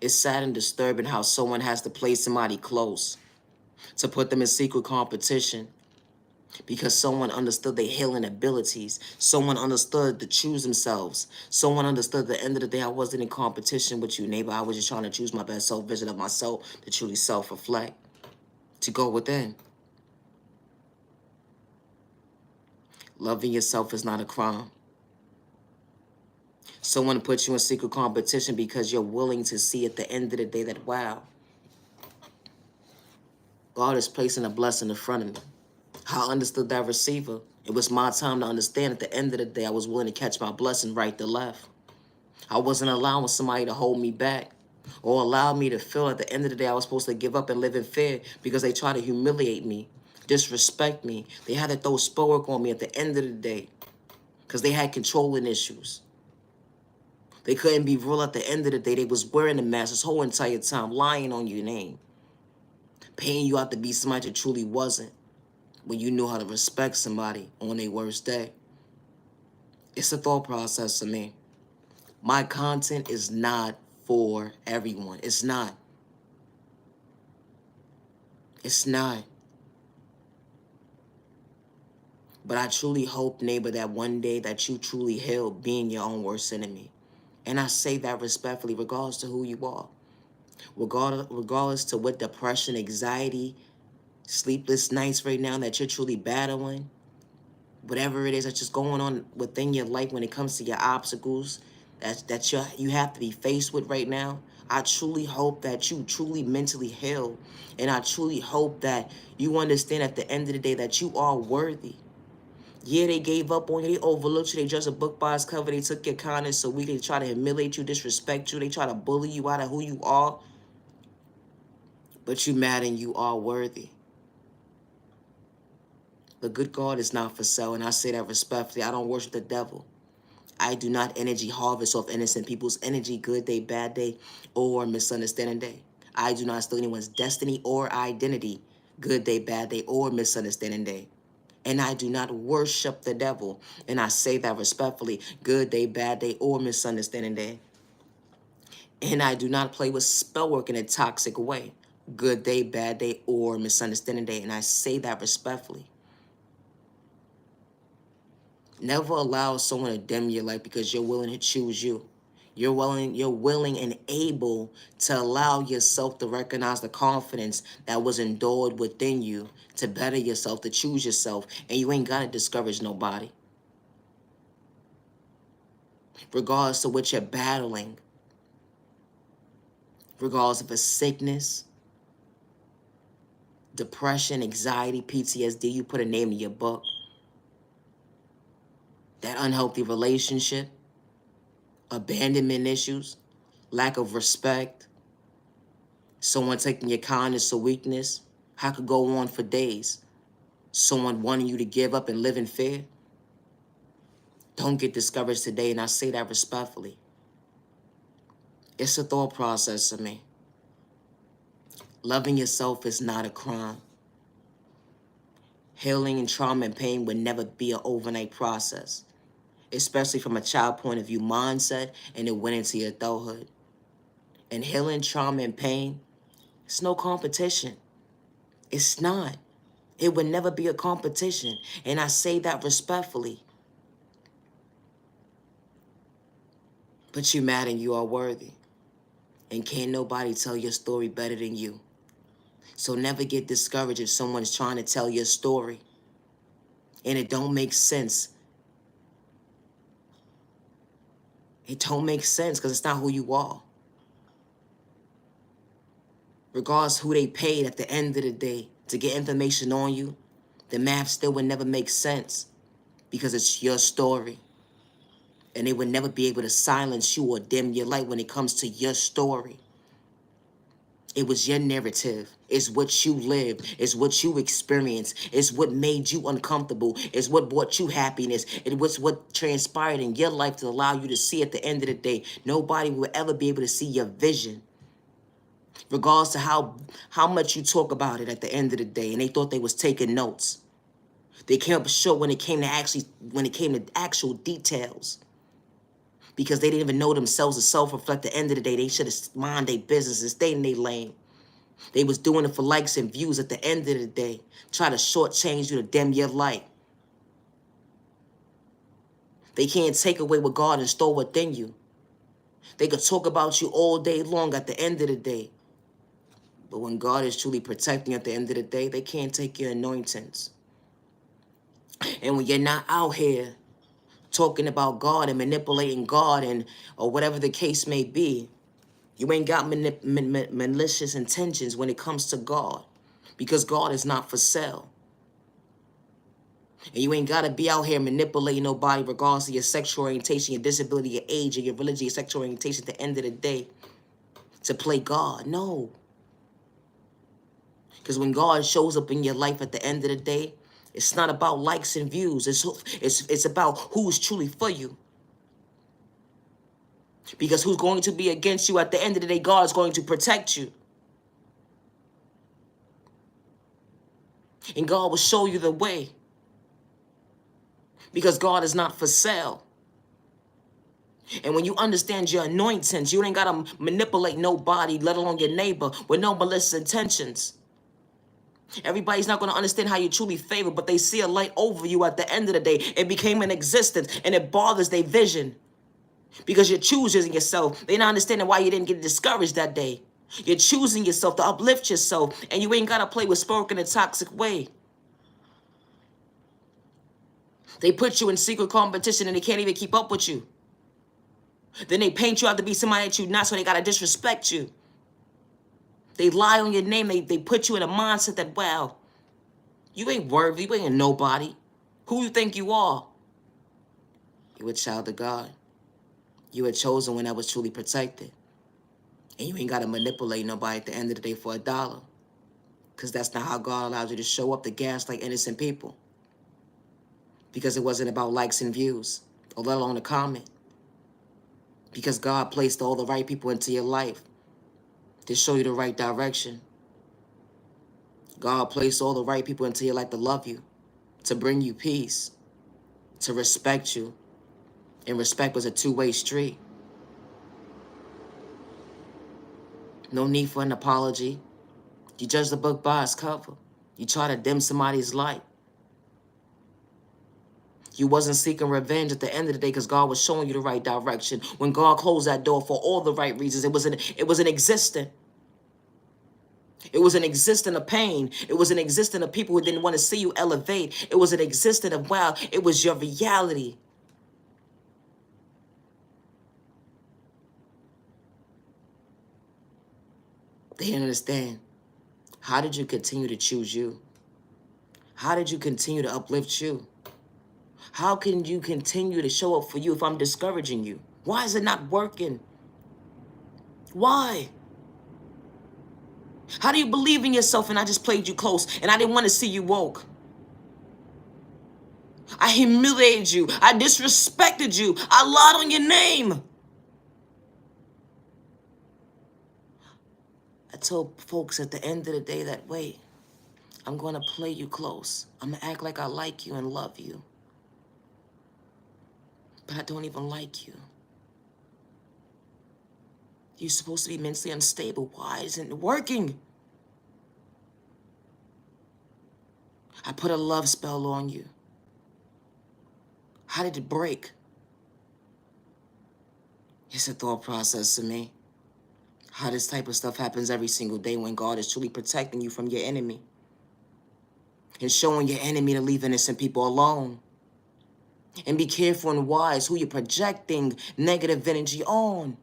It's sad and disturbing how someone has to play somebody close, to put them in secret competition, because someone understood their healing abilities. Someone understood to choose themselves. Someone understood at the end of the day, I wasn't in competition with you, neighbor. I was just trying to choose my best self-vision of myself, to truly self-reflect, to go within. Loving yourself is not a crime. Someone puts you in secret competition because you're willing to see at the end of the day that, wow, God is placing a blessing in front of me. I understood that receiver. It was my time to understand at the end of the day I was willing to catch my blessing right to left. I wasn't allowing somebody to hold me back or allow me to feel at the end of the day I was supposed to give up and live in fear because they tried to humiliate me, disrespect me. They had to throw sport on me at the end of the day because they had controlling issues. They couldn't be real at the end of the day. They was wearing the mask this whole entire time, lying on your name, paying you out to be somebody that truly wasn't when you knew how to respect somebody on their worst day. It's a thought process for me. My content is not for everyone. It's not. It's not. But I truly hope, neighbor, that one day that you truly heal being your own worst enemy. And I say that respectfully, regardless to who you are. Regardless to what depression, anxiety, sleepless nights right now that you're truly battling, whatever it is that's just going on within your life when it comes to your obstacles that you have to be faced with right now. I truly hope that you truly mentally heal. And I truly hope that you understand at the end of the day that you are worthy. Yeah, they gave up on you. They overlooked you. They judged a book by its cover. They took your kindness so weak. They try to humiliate you, disrespect you. They try to bully you out of who you are. But you mad and you are worthy. The good God is not for sale, and I say that respectfully. I don't worship the devil. I do not energy harvest off innocent people's energy, good day, bad day, or misunderstanding day. I do not steal anyone's destiny or identity, good day, bad day, or misunderstanding day. And I do not worship the devil, and I say that respectfully, good day, bad day, or misunderstanding day. And I do not play with spell work in a toxic way, good day, bad day, or misunderstanding day, and I say that respectfully. Never allow someone to dim your life because you're willing to choose you. You're willing and able to allow yourself to recognize the confidence that was endured within you to better yourself, to choose yourself, and you ain't gotta discourage nobody. Regardless of what you're battling, regardless of a sickness, depression, anxiety, PTSD, you put a name in your book, that unhealthy relationship, abandonment issues, lack of respect, someone taking your kindness or weakness. I could go on for days. Someone wanting you to give up and live in fear. Don't get discouraged today, and I say that respectfully. It's a thought process for me. Loving yourself is not a crime. Healing and trauma and pain would never be an overnight process, especially from a child point of view mindset, and it went into your adulthood. And healing trauma and pain, it's no competition. It's not. It would never be a competition, and I say that respectfully. But you mad and you are worthy. And can't nobody tell your story better than you. So never get discouraged if someone's trying to tell your story and it don't make sense. It don't make sense because it's not who you are. Regardless who they paid at the end of the day to get information on you, the math still would never make sense because it's your story. And they would never be able to silence you or dim your light when it comes to your story. It was your narrative. It's what you lived. It's what you experienced. It's what made you uncomfortable. It's what brought you happiness. It was what transpired in your life to allow you to see at the end of the day. Nobody will ever be able to see your vision. Regardless to how much you talk about it at the end of the day. And they thought they was taking notes. They came up short when it came to actual details. Because they didn't even know themselves to self-reflect. At the end of the day, they should have mind their business and stayed in their lane. They was doing it for likes and views at the end of the day. Try to shortchange you to dim your light. They can't take away what God installed within you. They could talk about you all day long at the end of the day. But when God is truly protecting you at the end of the day, they can't take your anointings. And when you're not out here talking about God and manipulating God and or whatever the case may be, you ain't got malicious intentions when it comes to God, because God is not for sale. And you ain't got to be out here manipulating nobody regardless of your sexual orientation, your disability, your age, or your religion, your sexual orientation at the end of the day to play God. No. Because when God shows up in your life at the end of the day, it's not about likes and views. It's about who's truly for you. Because who's going to be against you at the end of the day, God is going to protect you. And God will show you the way. Because God is not for sale. And when you understand your anointings, you ain't got to manipulate nobody, let alone your neighbor, with no malicious intentions. Everybody's not going to understand how you truly favor, but they see a light over you at the end of the day. It became an existence, and it bothers their vision because you're choosing yourself. They're not understanding why you didn't get discouraged that day. You're choosing yourself to uplift yourself, and you ain't got to play with smoke in a toxic way. They put you in secret competition, and they can't even keep up with you. Then they paint you out to be somebody that you're not, so they got to disrespect you. They lie on your name. They put you in a mindset that, wow, you ain't worthy. You ain't nobody. Who you think you are? You a child of God. You a chosen one that was truly protected. And you ain't got to manipulate nobody at the end of the day for $1. Because that's not how God allows you to show up to gaslight innocent people. Because it wasn't about likes and views, or let alone a comment. Because God placed all the right people into your life to show you the right direction. God placed all the right people into your life to love you, to bring you peace, to respect you. And respect was a two-way street. No need for an apology. You judge the book by its cover. You try to dim somebody's light. You wasn't seeking revenge at the end of the day because God was showing you the right direction. When God closed that door for all the right reasons, it was an existence. It was an existence of pain. It was an existence of people who didn't want to see you elevate. It was an existence of, wow, it was your reality. They didn't understand. How did you continue to choose you? How did you continue to uplift you? How can you continue to show up for you if I'm discouraging you? Why is it not working? Why? How do you believe in yourself and I just played you close and I didn't want to see you woke? I humiliated you. I disrespected you. I lied on your name. I told folks at the end of the day that, wait, I'm going to play you close. I'm going to act like I like you and love you. But I don't even like you. You're supposed to be mentally unstable. Why isn't it working? I put a love spell on you. How did it break? It's a thought process to me. How this type of stuff happens every single day when God is truly protecting you from your enemy and showing your enemy to leave innocent people alone. And be careful and wise who you're projecting negative energy on.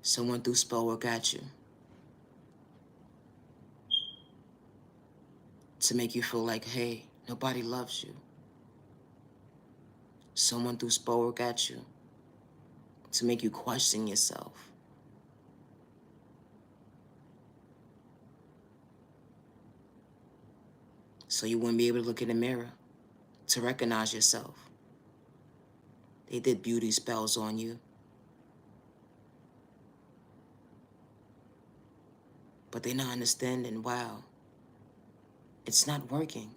Someone threw spell work at you to make you feel like, hey, nobody loves you. Someone threw spell work at you to make you question yourself. So you wouldn't be able to look in the mirror to recognize yourself. They did beauty spells on you. But they're not understanding, wow, it's not working.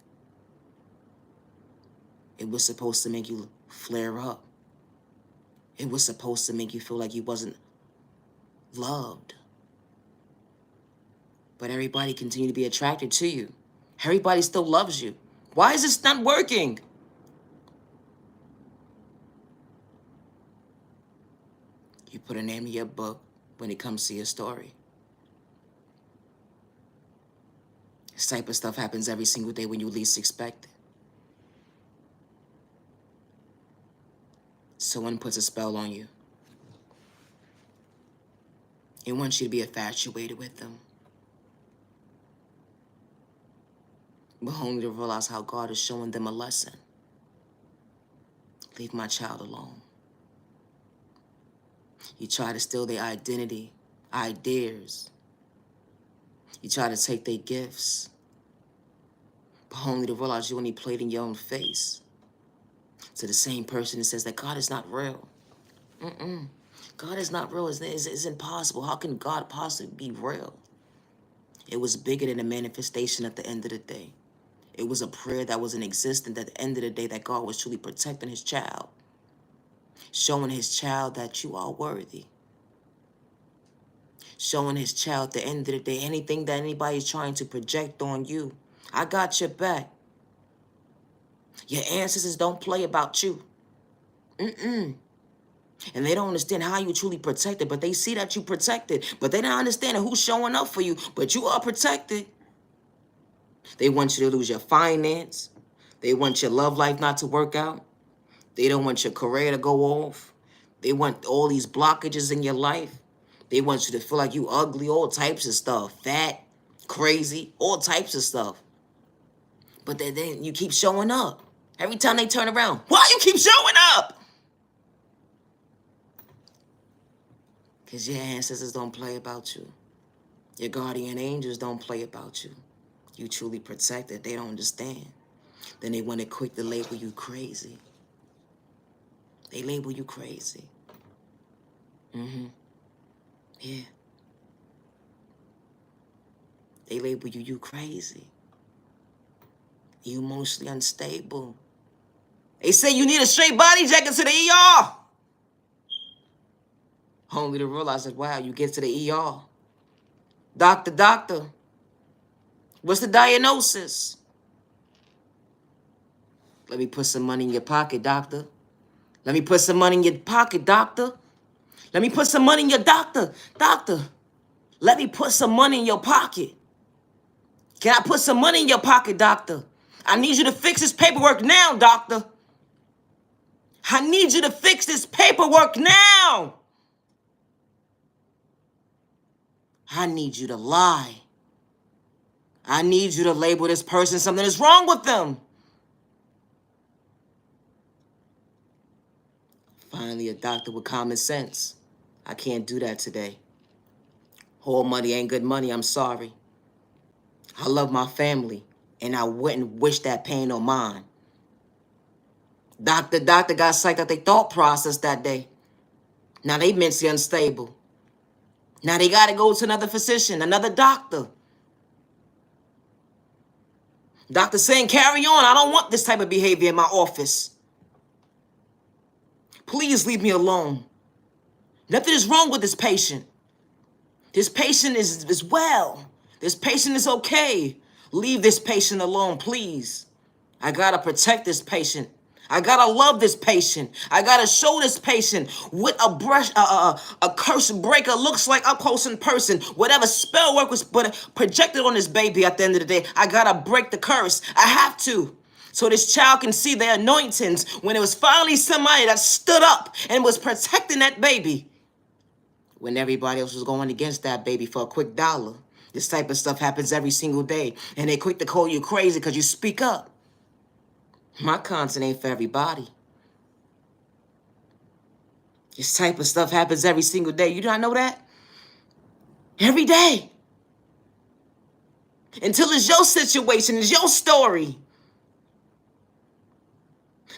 It was supposed to make you flare up. It was supposed to make you feel like you wasn't loved. But everybody continued to be attracted to you. Everybody still loves you. Why is this not working? You put a name in your book when it comes to your story. This type of stuff happens every single day when you least expect it. Someone puts a spell on you. It wants you to be infatuated with them. But only to realize how God is showing them a lesson. Leave my child alone. You try to steal their identity, ideas. You try to take their gifts. But only to realize you only played in your own face. To the same person that says that God is not real. God is not real. It's impossible. How can God possibly be real? It was bigger than a manifestation at the end of the day. It was a prayer that was in existence at the end of the day that God was truly protecting his child. Showing his child that you are worthy. Showing his child at the end of the day, anything that anybody's trying to project on you, I got your back. Your ancestors don't play about you. And they don't understand how you truly protected, but they see that you protected. But they don't understand who's showing up for you, but you are protected. They want you to lose your finance. They want your love life not to work out. They don't want your career to go off. They want all these blockages in your life. They want you to feel like you ugly, all types of stuff. Fat, crazy, all types of stuff. But then you keep showing up. Every time they turn around, why you keep showing up? Because your ancestors don't play about you. Your guardian angels don't play about you. You truly protected. They don't understand. Then they want to quick to label you crazy. They label you crazy. Yeah. They label you crazy. You emotionally unstable. They say you need a straight body jacket to the ER. Only to realize that, wow, you get to the ER. Doctor, what's the diagnosis? Let me put some money in your pocket, doctor. Let me put some money in your pocket, doctor. Let me put some money in your doctor. Doctor, let me put some money in your pocket. Can I put some money in your pocket, doctor? I need you to fix this paperwork now, doctor. I need you to fix this paperwork now. I need you to lie. I need you to label this person something is wrong with them. Finally, a doctor with common sense. I can't do that today. Whole money ain't good money, I'm sorry. I love my family, and I wouldn't wish that pain on mine. Doctor got psyched out their thought process that day. Now they mentally unstable. Now they got to go to another physician, another doctor. Doctor saying, carry on. I don't want this type of behavior in my office. Please leave me alone. Nothing is wrong with this patient. This patient is well. This patient is okay. Leave this patient alone, please. I gotta protect this patient. I gotta love this patient. I gotta show this patient what a curse breaker looks like up close in person. Whatever spell work was projected on this baby at the end of the day, I gotta break the curse. I have to. So this child can see their anointings when it was finally somebody that stood up and was protecting that baby. When everybody else was going against that baby for a quick dollar. This type of stuff happens every single day. And they quick to call you crazy because you speak up. My content ain't for everybody. This type of stuff happens every single day. You do not know that? Every day. Until it's your situation, it's your story.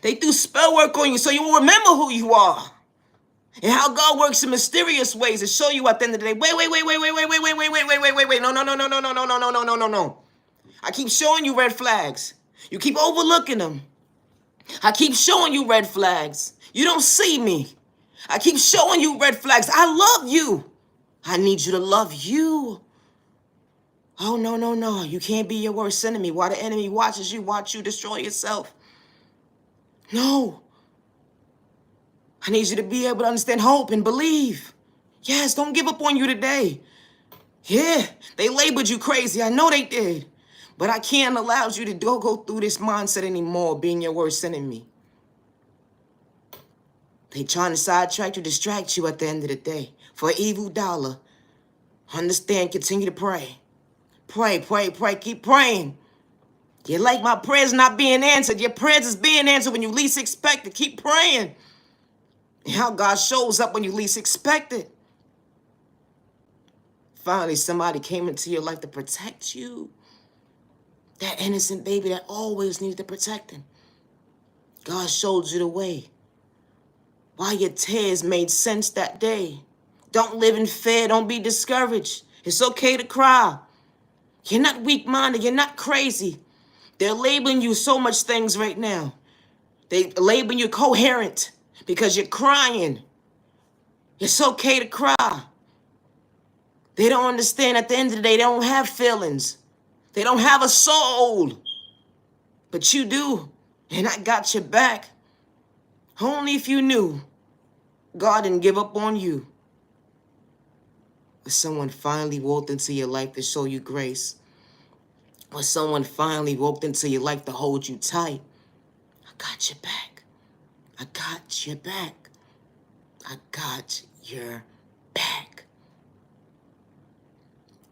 They do spell work on you so you will remember who you are. And how God works in mysterious ways to show you at the end of the day. Wait. No. I keep showing you red flags. You keep overlooking them. I keep showing you red flags. You don't see me. I keep showing you red flags. I love you. I need you to love you. Oh, no. You can't be your worst enemy. While the enemy watches you, watch you destroy yourself. No. I need you to be able to understand hope and believe. Yes, don't give up on you today. Yeah, they labeled you crazy. I know they did. But I can't allow you to go through this mindset anymore, being your worst enemy. They trying to sidetrack you, distract you at the end of the day. For an evil dollar. Understand, continue to pray. Pray. Keep praying. You like my prayers not being answered. Your prayers is being answered when you least expect it. Keep praying. And how God shows up when you least expect it. Finally, somebody came into your life to protect you. That innocent baby that always needed the protecting. God showed you the way. Why your tears made sense that day. Don't live in fear. Don't be discouraged. It's okay to cry. You're not weak-minded. You're not crazy. They're labeling you so much things right now. They labeling you coherent. because you're crying. It's okay to cry. They don't understand at the end of the day, they don't have feelings. They don't have a soul. But you do. And I got your back. Only if you knew God didn't give up on you. When someone finally walked into your life to show you grace. When someone finally walked into your life to hold you tight. I got your back. I got your back. I got your back.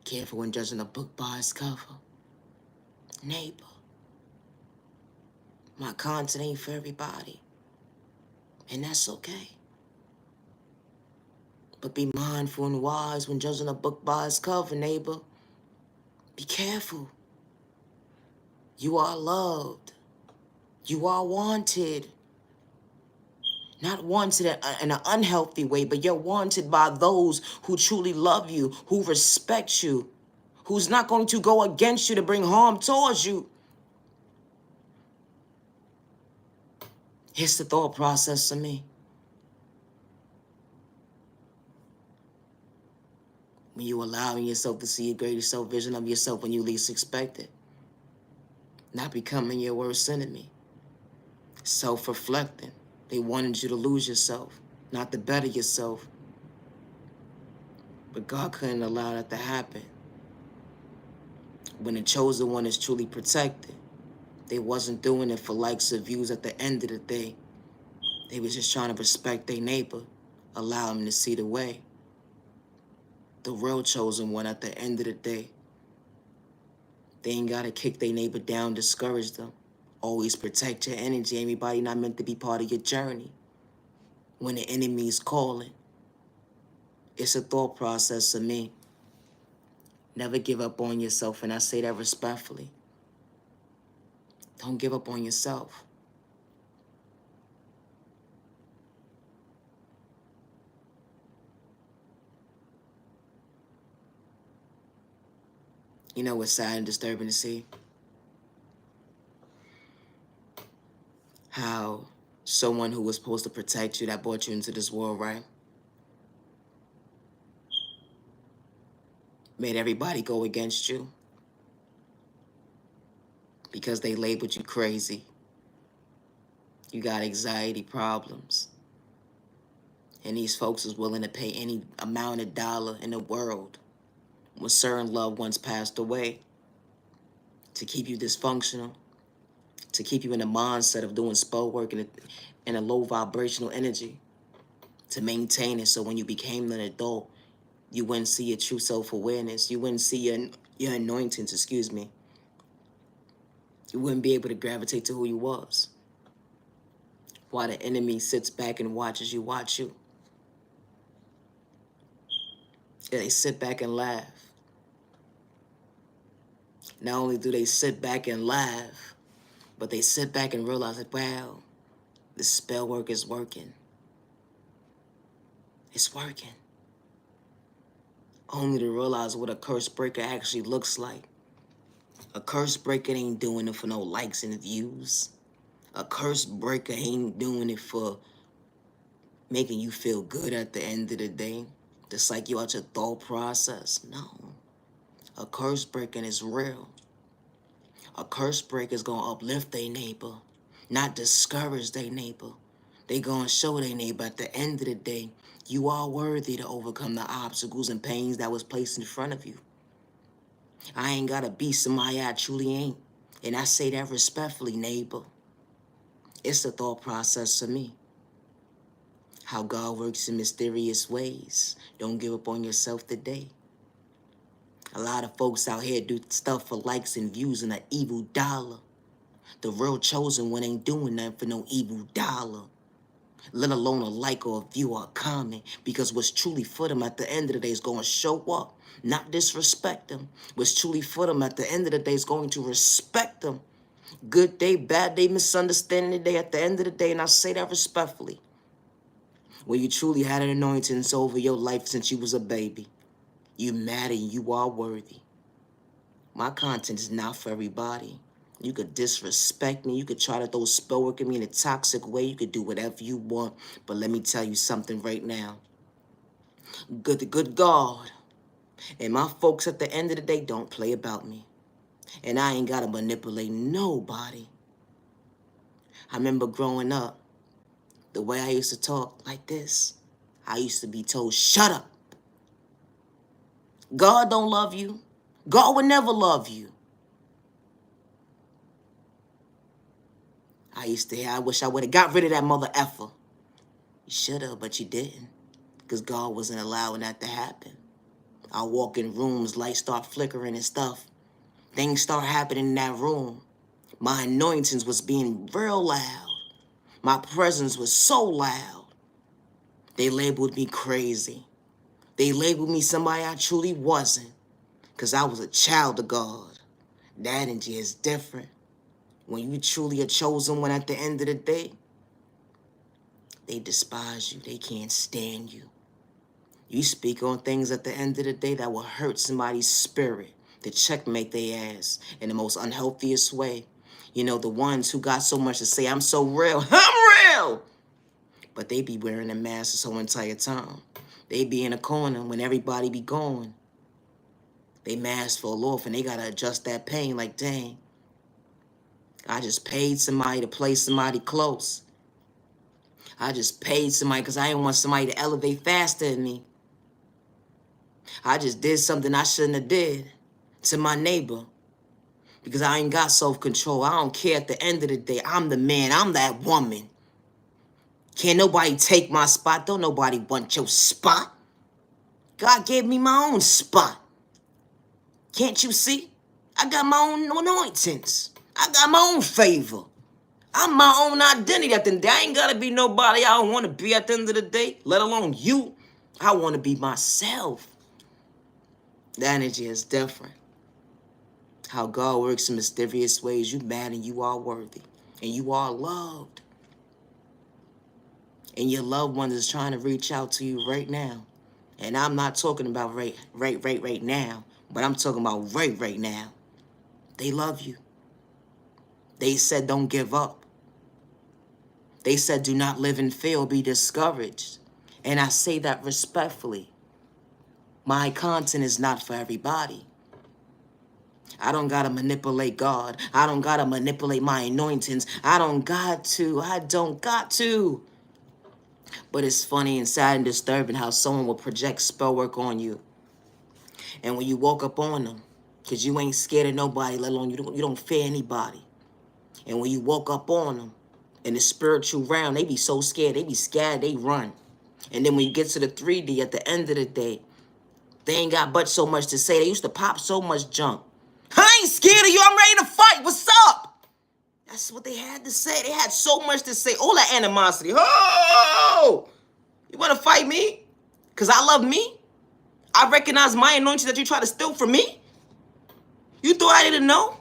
Careful when judging a book by its cover. Neighbor. My content ain't for everybody. And that's okay. But be mindful and wise when judging a book by its cover, neighbor. Be careful. You are loved. You are wanted. Not wanted in an unhealthy way, but you're wanted by those who truly love you, who respect you, who's not going to go against you to bring harm towards you. Here's the thought process to me. When you allowing yourself to see a greater self-vision of yourself when you least expect it. Not becoming your worst enemy. Self-reflecting. They wanted you to lose yourself, not to better yourself. But God couldn't allow that to happen. When the chosen one is truly protected, they wasn't doing it for likes or views at the end of the day. They was just trying to respect their neighbor, allow them to see the way. The real chosen one at the end of the day, they ain't got to kick their neighbor down, discourage them. Always protect your energy. Everybody not meant to be part of your journey. When the enemy's calling, it's a thought process of me. Never give up on yourself, and I say that respectfully. Don't give up on yourself. You know what's sad and disturbing to see? How someone who was supposed to protect you, that brought you into this world, right? Made everybody go against you because they labeled you crazy. You got anxiety problems. And these folks is willing to pay any amount of dollar in the world when certain loved ones passed away to keep you dysfunctional, to keep you in the mindset of doing spell work in a low vibrational energy, to maintain it so when you became an adult, you wouldn't see your true self-awareness. You wouldn't see your anointings, excuse me. You wouldn't be able to gravitate to who you was. While the enemy sits back and watches you watch you. Yeah, they sit back and laugh. Not only do they sit back and laugh, but they sit back and realize that, wow, the spell work is working. It's working. Only to realize what a curse breaker actually looks like. A curse breaker ain't doing it for no likes and views. A curse breaker ain't doing it for making you feel good at the end of the day. To psych you out your thought process. No. A curse breaking is real. A curse breaker is going to uplift their neighbor, not discourage their neighbor. They going to show their neighbor at the end of the day, you are worthy to overcome the obstacles and pains that was placed in front of you. I ain't got to be somebody I truly ain't. And I say that respectfully, neighbor. It's the thought process for me. How God works in mysterious ways. Don't give up on yourself today. A lot of folks out here do stuff for likes and views and an evil dollar. The real chosen one ain't doing nothing for no evil dollar. Let alone a like or a view or a comment. Because what's truly for them at the end of the day is going to show up. Not disrespect them. What's truly for them at the end of the day is going to respect them. Good day, bad day, misunderstanding day at the end of the day. And I say that respectfully. When you truly had an anointing over your life since you was a baby. You matter and you are worthy. My content is not for everybody. You could disrespect me. You could try to throw spell work at me in a toxic way. You could do whatever you want. But let me tell you something right now. The good God and my folks at the end of the day don't play about me. And I ain't got to manipulate nobody. I remember growing up, the way I used to talk like this, I used to be told, shut up. God don't love you. God would never love you. I used to hear, I wish I would have got rid of that mother effer. You should have, but you didn't. Because God wasn't allowing that to happen. I walk in rooms, lights start flickering and stuff. Things start happening in that room. My anointings was being real loud. My presence was so loud. They labeled me crazy. They labeled me somebody I truly wasn't. Because I was a child of God. That energy is different. When you truly a chosen one at the end of the day, they despise you. They can't stand you. You speak on things at the end of the day that will hurt somebody's spirit, to checkmate their ass in the most unhealthiest way. You know, the ones who got so much to say, I'm so real, I'm real! But they be wearing a mask this whole entire time. They be in a corner when everybody be gone. They mask fall off and they gotta adjust that pain like, dang, I just paid somebody to play somebody close. I just paid somebody because I didn't want somebody to elevate faster than me. I just did something I shouldn't have did to my neighbor because I ain't got self-control. I don't care at the end of the day. I'm the man. I'm that woman. Can't nobody take my spot. Don't nobody want your spot. God gave me my own spot. Can't you see? I got my own anointings. I got my own favor. I'm my own identity at the end of the day. I ain't got to be nobody I don't want to be at the end of the day, let alone you. I want to be myself. The energy is different. How God works in mysterious ways. You mad and you are worthy. And you are loved. And your loved one is trying to reach out to you right now. And I'm not talking about right now. But I'm talking about right now. They love you. They said don't give up. They said do not live in fear or be discouraged. And I say that respectfully. My content is not for everybody. I don't gotta manipulate God. I don't gotta manipulate my anointings. I don't got to. But it's funny and sad and disturbing how someone will project spell work on you. And when you woke up on them, because you ain't scared of nobody, let alone you don't fear anybody. And when you woke up on them, in the spiritual realm, they be so scared. They be scared, they run. And then when you get to the 3D, at the end of the day, they ain't got but so much to say. They used to pop so much junk. I ain't scared of you. I'm ready to fight. What's up? That's what they had to say. They had so much to say. All that animosity. Oh! You want to fight me? Because I love me? I recognize my anointing that you try to steal from me? You thought I didn't know?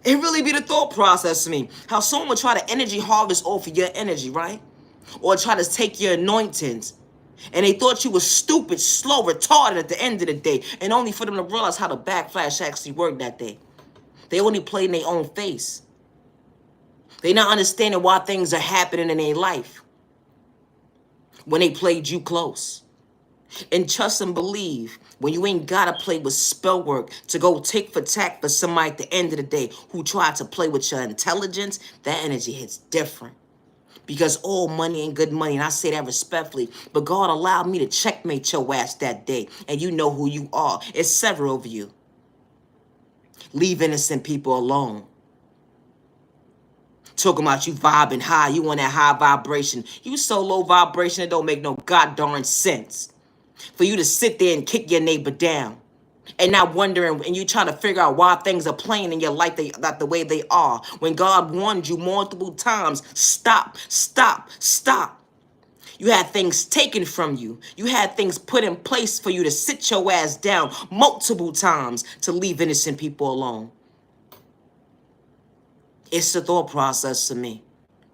It really be the thought process to me. How someone would try to energy harvest off of your energy, right? Or try to take your anointings. And they thought you were stupid, slow, retarded at the end of the day. And only for them to realize how the backflash actually worked that day. They only played in their own face. They not understanding why things are happening in their life. When they played you close. And trust and believe, when you ain't gotta play with spell work to go tick for tack for somebody at the end of the day who tried to play with your intelligence, that energy hits different. Because all money ain't good money, and I say that respectfully. But God allowed me to checkmate your ass that day, and you know who you are. It's several of you. Leave innocent people alone. Talking about you vibing high, you want that high vibration. You so low vibration, it don't make no goddamn sense. For you to sit there and kick your neighbor down. And not wondering, and you trying to figure out why things are playing in your life not the way they are. When God warned you multiple times, stop. You had things taken from you. You had things put in place for you to sit your ass down multiple times to leave innocent people alone. It's the thought process to me.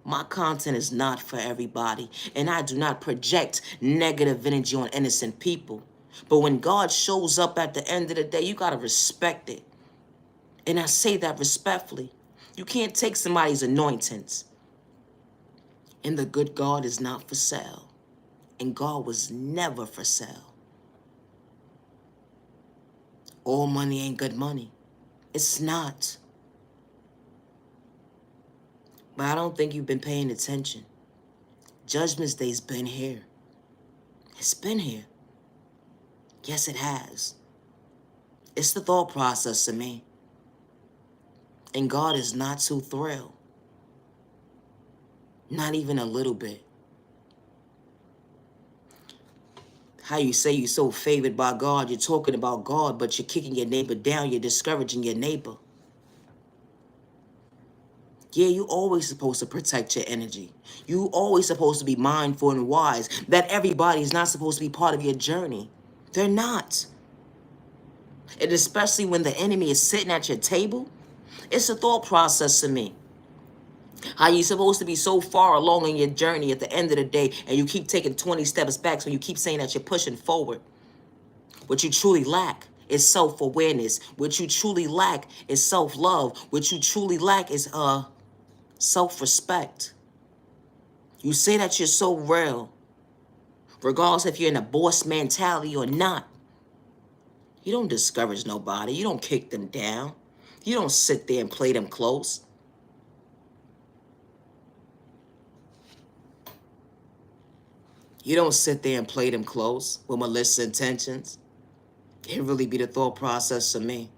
My content is not for everybody, and I do not project negative energy on innocent people. But when God shows up at the end of the day, you got to respect it And I say that respectfully. You can't take somebody's anointings. And the good God is not for sale. And God was never for sale. All money ain't good money. It's not. But I don't think you've been paying attention. Judgment Day's been here. It's been here. Yes, it has. It's the thought process to me. And God is not too thrilled. Not even a little bit. How you say you're so favored by God, you're talking about God, but you're kicking your neighbor down, you're discouraging your neighbor. Yeah, you always supposed to protect your energy. You always supposed to be mindful and wise that everybody's not supposed to be part of your journey. They're not. And especially when the enemy is sitting at your table, it's a thought process to me. How you supposed to be so far along in your journey at the end of the day, and you keep taking 20 steps back, so you keep saying that you're pushing forward. What you truly lack is self-awareness. What you truly lack is self-love. What you truly lack is self-respect. You say that you're so real, regardless if you're in a boss mentality or not. You don't discourage nobody. You don't kick them down. You don't sit there and play them close. You don't sit there and play them close with malicious intentions. It really be the thought process for me.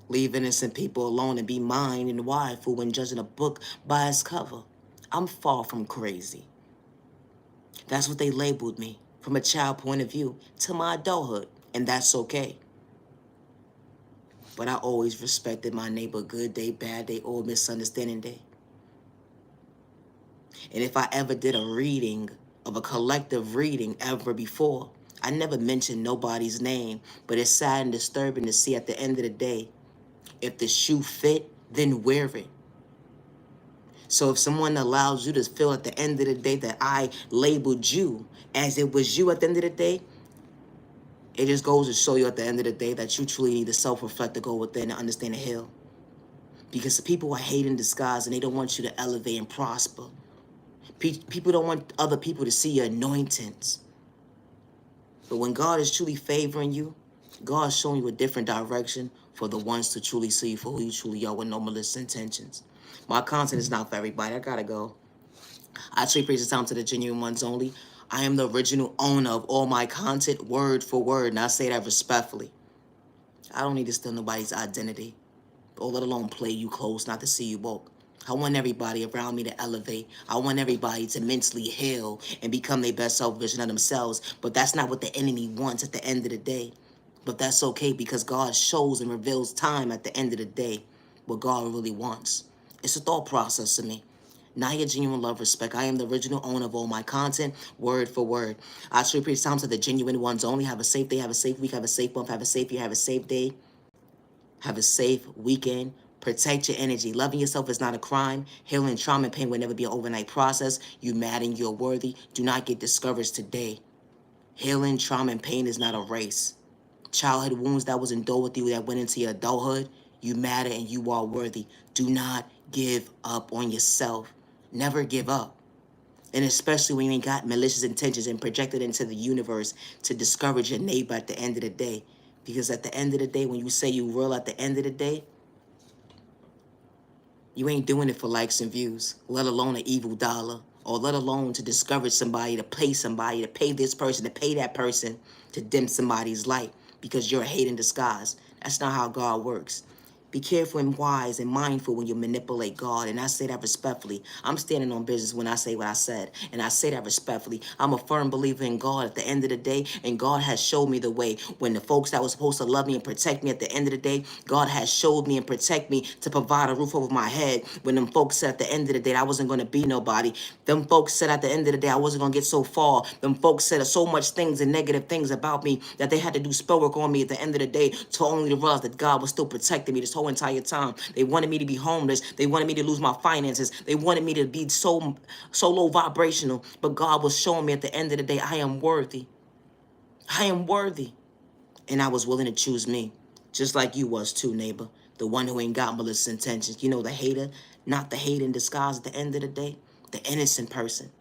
Leave innocent people alone and be mind and mindful when judging a book by its cover. I'm far from crazy. That's what they labeled me from a child point of view to my adulthood, and that's okay. But I always respected my neighbor, good day, bad day, or misunderstanding day. And if I ever did a reading of a collective reading ever before, I never mentioned nobody's name, but it's sad and disturbing to see at the end of the day, if the shoe fit, then wear it. So if someone allows you to feel at the end of the day that I labeled you as it was you at the end of the day, it just goes to show you at the end of the day that you truly need to self-reflect, to go within and understand the heal. Because the people are hate in disguise and they don't want you to elevate and prosper. People don't want other people to see your anointings. But when God is truly favoring you, God's showing you a different direction for the ones to truly see you for who you truly are with no malicious intentions. My content is not for everybody. I gotta go. I actually praise the time to the genuine ones only. I am the original owner of all my content, word for word, and I say that respectfully. I don't need to steal nobody's identity, or let alone play you close not to see you woke. I want everybody around me to elevate. I want everybody to mentally heal and become their best self version of themselves. But that's not what the enemy wants at the end of the day. But that's okay, because God shows and reveals time at the end of the day what God really wants. It's a thought process to me. Not your genuine love, respect. I am the original owner of all my content, word for word. I should preach time to the genuine ones only. Have a safe day, have a safe week, have a safe month, have a safe year, have a safe day. Have a safe weekend. Protect your energy. Loving yourself is not a crime. Healing trauma and pain will never be an overnight process. You mad and you're worthy. Do not get discouraged today. Healing trauma and pain is not a race. Childhood wounds that was endured with you that went into your adulthood, you matter and you are worthy. Do not give up on yourself. Never give up. And especially when you ain't got malicious intentions and projected into the universe to discourage your neighbor at the end of the day. Because at the end of the day, when you say you real at the end of the day, you ain't doing it for likes and views, let alone an evil dollar, or let alone to discourage somebody, to pay this person, to pay that person, to dim somebody's light because you're a hate in disguise. That's not how God works. Be careful and wise and mindful when you manipulate God. And I say that respectfully. I'm standing on business when I say what I said. And I say that respectfully. I'm a firm believer in God at the end of the day. And God has showed me the way. When the folks that were supposed to love me and protect me at the end of the day, God has showed me and protect me to provide a roof over my head. When them folks said at the end of the day I wasn't going to be nobody. Them folks said at the end of the day I wasn't going to get so far. Them folks said so much things and negative things about me that they had to do spell work on me at the end of the day to only to realize that God was still protecting me this whole entire time. They wanted me to be homeless. They wanted me to lose my finances. They wanted me to be so low vibrational. But God was showing me at the end of the day, I am worthy. I am worthy. And I was willing to choose me, just like you was too, neighbor. The one who ain't got malicious intentions. You know, the hater, not the hate in disguise at the end of the day. The innocent person.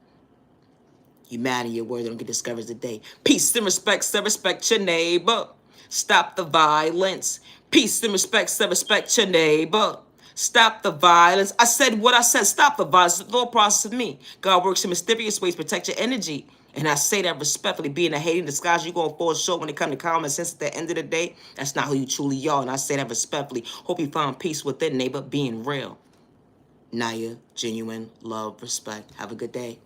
You mad in your word, don't get discouraged today. Peace and respect, so respect your neighbor. Stop the violence. Peace and respect, so respect your neighbor. Stop the violence. I said what I said. Stop the violence. It's the thought process of me. God works in mysterious ways. Protect your energy. And I say that respectfully. Being a hating disguise, you're going to fall short when it comes to common sense at the end of the day. That's not who you truly are. And I say that respectfully. Hope you found peace within, neighbor. Being real. Naya, genuine, love, respect. Have a good day.